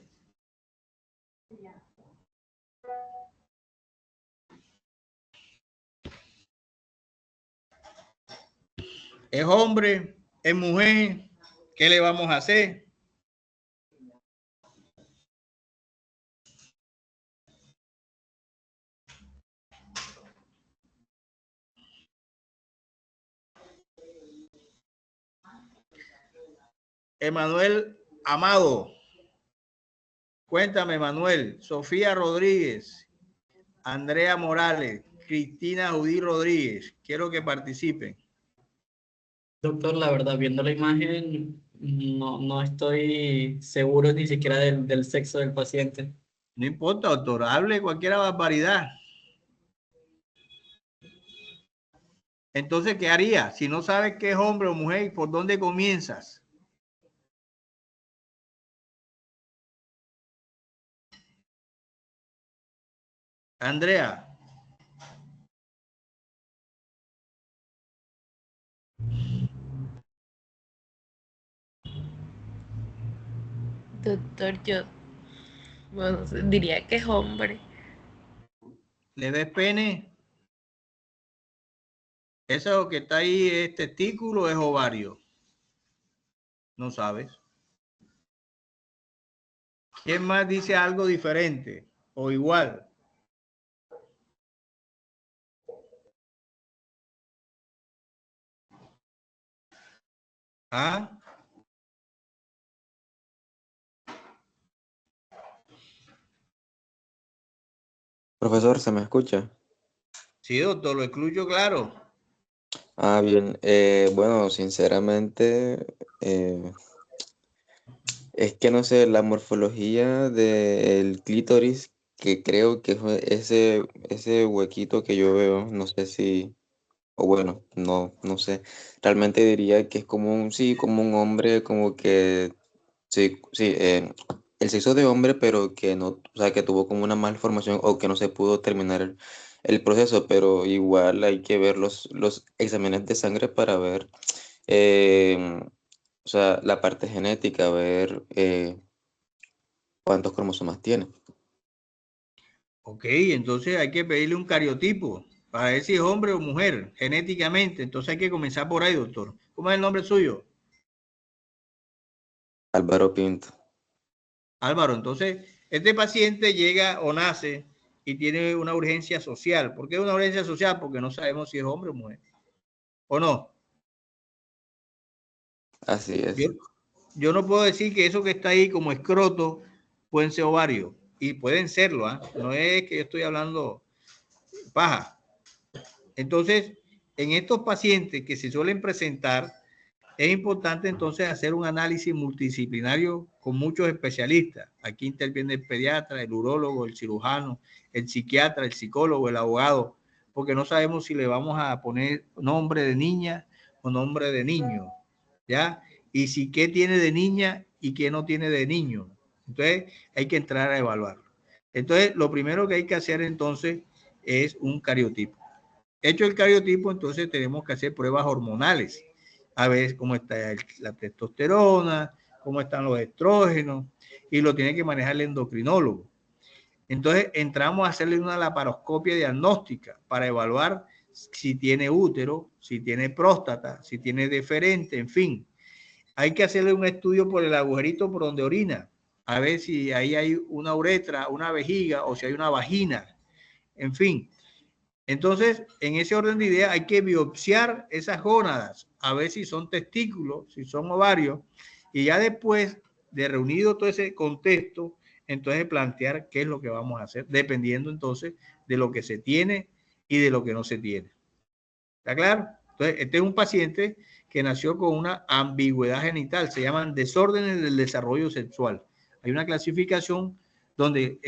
¿Es hombre? ¿Es mujer? ¿Qué le vamos a hacer? Emanuel Amado. Cuéntame, Manuel. Sofía Rodríguez, Andrea Morales, Cristina Judí Rodríguez. Quiero que participen. Doctor, la verdad, viendo la imagen, no estoy seguro ni siquiera del sexo del paciente. No importa, doctor. Hable cualquier barbaridad. Entonces, ¿qué haría? Si no sabes qué es hombre o mujer, ¿por dónde comienzas? Andrea. Doctor, yo bueno, diría que es hombre. ¿Le ves pene? ¿Eso que está ahí es testículo o es ovario? No sabes. ¿Quién más dice algo diferente o igual? ¿Ah? Profesor, ¿se me escucha? Sí, doctor, lo excluyo, claro. Ah, bien. Bueno, sinceramente, es que no sé, la morfología del clítoris, que creo que es ese huequito que yo veo, no sé si, o bueno, no sé. Realmente diría que es como sí, como un hombre, como que, sí, el sexo de hombre, pero que no, o sea, que tuvo como una malformación o que no se pudo terminar el proceso, pero igual hay que ver los exámenes de sangre para ver, o sea, la parte genética, ver cuántos cromosomas tiene. Ok, entonces hay que pedirle un cariotipo para ver si es hombre o mujer genéticamente. Entonces hay que comenzar por ahí, doctor. ¿Cómo es el nombre suyo? Álvaro Pinto. Álvaro, entonces este paciente llega o nace y tiene una urgencia social. ¿Por qué una urgencia social? Porque no sabemos si es hombre o mujer. ¿O no? Así es. Yo no puedo decir que eso que está ahí como escroto pueden ser ovarios. Y pueden serlo, ¿ah? No es que yo estoy hablando paja. Entonces, en estos pacientes que se suelen presentar, es importante entonces hacer un análisis multidisciplinario con muchos especialistas. Aquí interviene el pediatra, el urólogo, el cirujano, el psiquiatra, el psicólogo, el abogado, porque no sabemos si le vamos a poner nombre de niña o nombre de niño, ¿ya? Y si qué tiene de niña y qué no tiene de niño. Entonces hay que entrar a evaluarlo. Entonces lo primero que hay que hacer entonces es un cariotipo. Hecho el cariotipo, entonces tenemos que hacer pruebas hormonales, a ver cómo está la testosterona, cómo están los estrógenos, y lo tiene que manejar el endocrinólogo. Entonces entramos a hacerle una laparoscopia diagnóstica para evaluar si tiene útero, si tiene próstata, si tiene deferente, en fin. Hay que hacerle un estudio por el agujerito por donde orina, a ver si ahí hay una uretra, una vejiga o si hay una vagina, en fin. Entonces, en ese orden de ideas, hay que biopsiar esas gónadas, a ver si son testículos, si son ovarios, y ya después de reunido todo ese contexto, entonces plantear qué es lo que vamos a hacer, dependiendo entonces de lo que se tiene y de lo que no se tiene. ¿Está claro? Entonces, este es un paciente que nació con una ambigüedad genital, se llaman desórdenes del desarrollo sexual. Hay una clasificación donde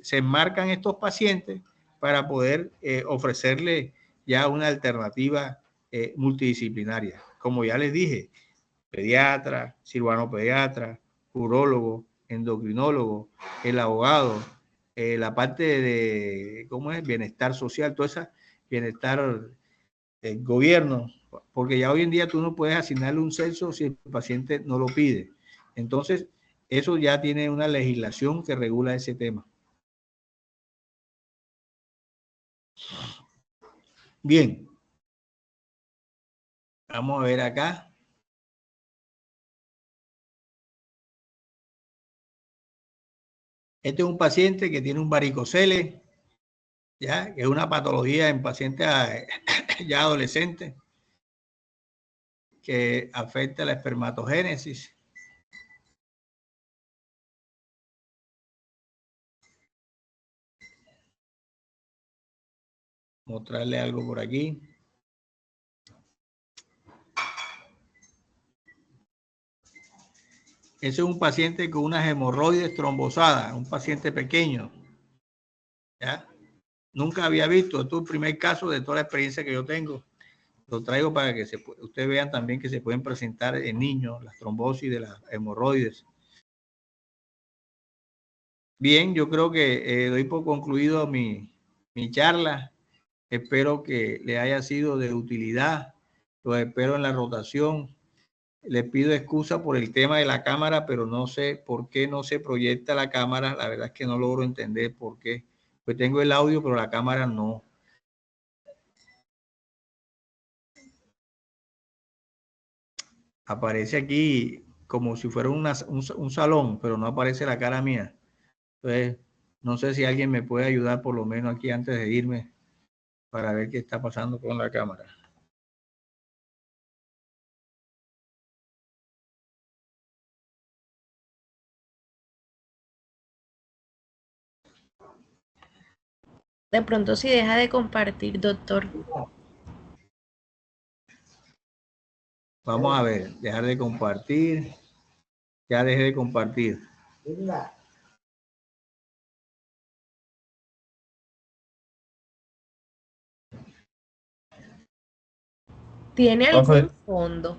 se enmarcan estos pacientes para poder ofrecerle ya una alternativa multidisciplinaria. Como ya les dije, pediatra, cirujano pediatra, urólogo, endocrinólogo, el abogado, la parte de, ¿cómo es? Bienestar social, toda esa bienestar el gobierno, porque ya hoy en día tú no puedes asignarle un censo si el paciente no lo pide. Entonces, eso ya tiene una legislación que regula ese tema. Bien. Vamos a ver acá. Este es un paciente que tiene un varicocele, ya, que es una patología en pacientes ya adolescentes que afecta la espermatogénesis. mostrarle algo por aquí. Ese es un paciente con unas hemorroides trombosadas, un paciente pequeño. ¿Ya? Nunca había visto, esto es el primer caso de toda la experiencia que yo tengo. Lo traigo para que ustedes vean también que se pueden presentar en niños las trombosis de las hemorroides. Bien, yo creo que doy por concluido mi charla. Espero que le haya sido de utilidad. Los espero en la rotación. Les pido excusa por el tema de la cámara, pero no sé por qué no se proyecta la cámara. La verdad es que no logro entender por qué. Pues tengo el audio, pero la cámara no. Aparece aquí como si fuera un salón, pero no aparece la cara mía. Entonces, no sé si alguien me puede ayudar por lo menos aquí antes de irme para ver qué está pasando con la cámara. De pronto si deja de compartir, doctor. Vamos a ver, dejar de compartir. Ya dejé de compartir. ¿Tiene Profe, algún fondo?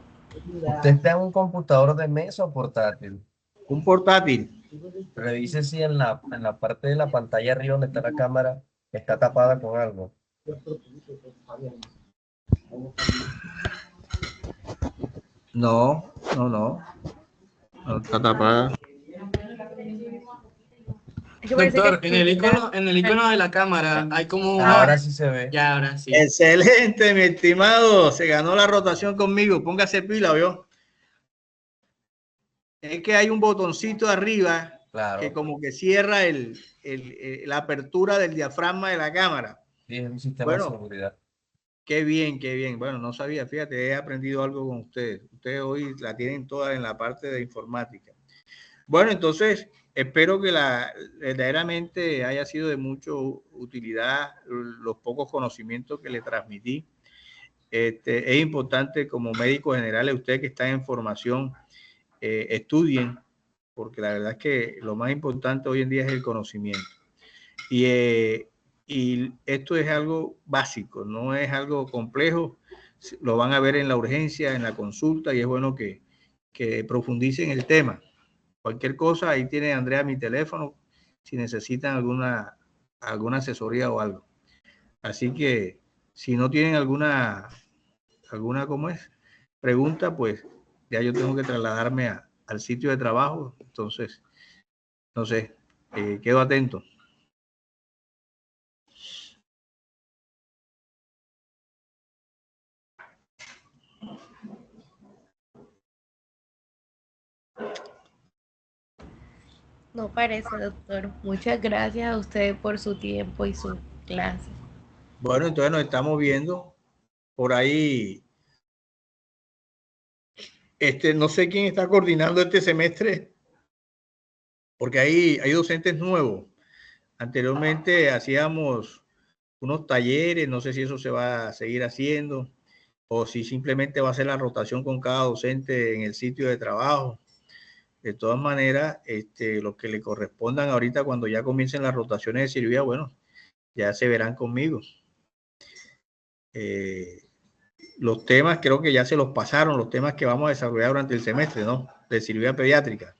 ¿usted está en un computador de mesa o portátil? Un portátil. Revise si en la parte de la pantalla arriba donde está la cámara está tapada con algo. No, no, no. No está tapada. Doctor, en el icono de la cámara hay como una... Ahora sí se ve. Ya, ahora sí. Excelente, mi estimado. Se ganó la rotación conmigo. Póngase pila, ¿vio? Es que hay un botoncito arriba que como que cierra la apertura del diafragma de la cámara. Sí, es un sistema de seguridad. Qué bien, qué bien. Bueno, no sabía, fíjate, he aprendido algo con ustedes. Ustedes hoy la tienen toda en la parte de informática. Bueno, entonces, espero que verdaderamente haya sido de mucha utilidad los pocos conocimientos que le transmití. Es importante como médico general, ustedes que están en formación, estudien, porque la verdad es que lo más importante hoy en día es el conocimiento. Y esto es algo básico, no es algo complejo. Lo van a ver en la urgencia, en la consulta, y es bueno que profundicen el tema. Cualquier cosa, ahí tiene Andrea mi teléfono, si necesitan alguna asesoría o algo. Así que si no tienen alguna ¿cómo es? Pregunta, pues ya yo tengo que trasladarme al sitio de trabajo. Entonces, no sé, quedo atento. No parece, doctor. Muchas gracias a usted por su tiempo y su clase. Bueno, entonces nos estamos viendo por ahí. No sé quién está coordinando este semestre, porque hay docentes nuevos. Anteriormente hacíamos unos talleres, no sé si eso se va a seguir haciendo o si simplemente va a ser la rotación con cada docente en el sitio de trabajo. De todas maneras, los que le correspondan ahorita cuando ya comiencen las rotaciones de cirugía, bueno, ya se verán conmigo. Los temas creo que ya se los pasaron, los temas que vamos a desarrollar durante el semestre, ¿no? De cirugía pediátrica.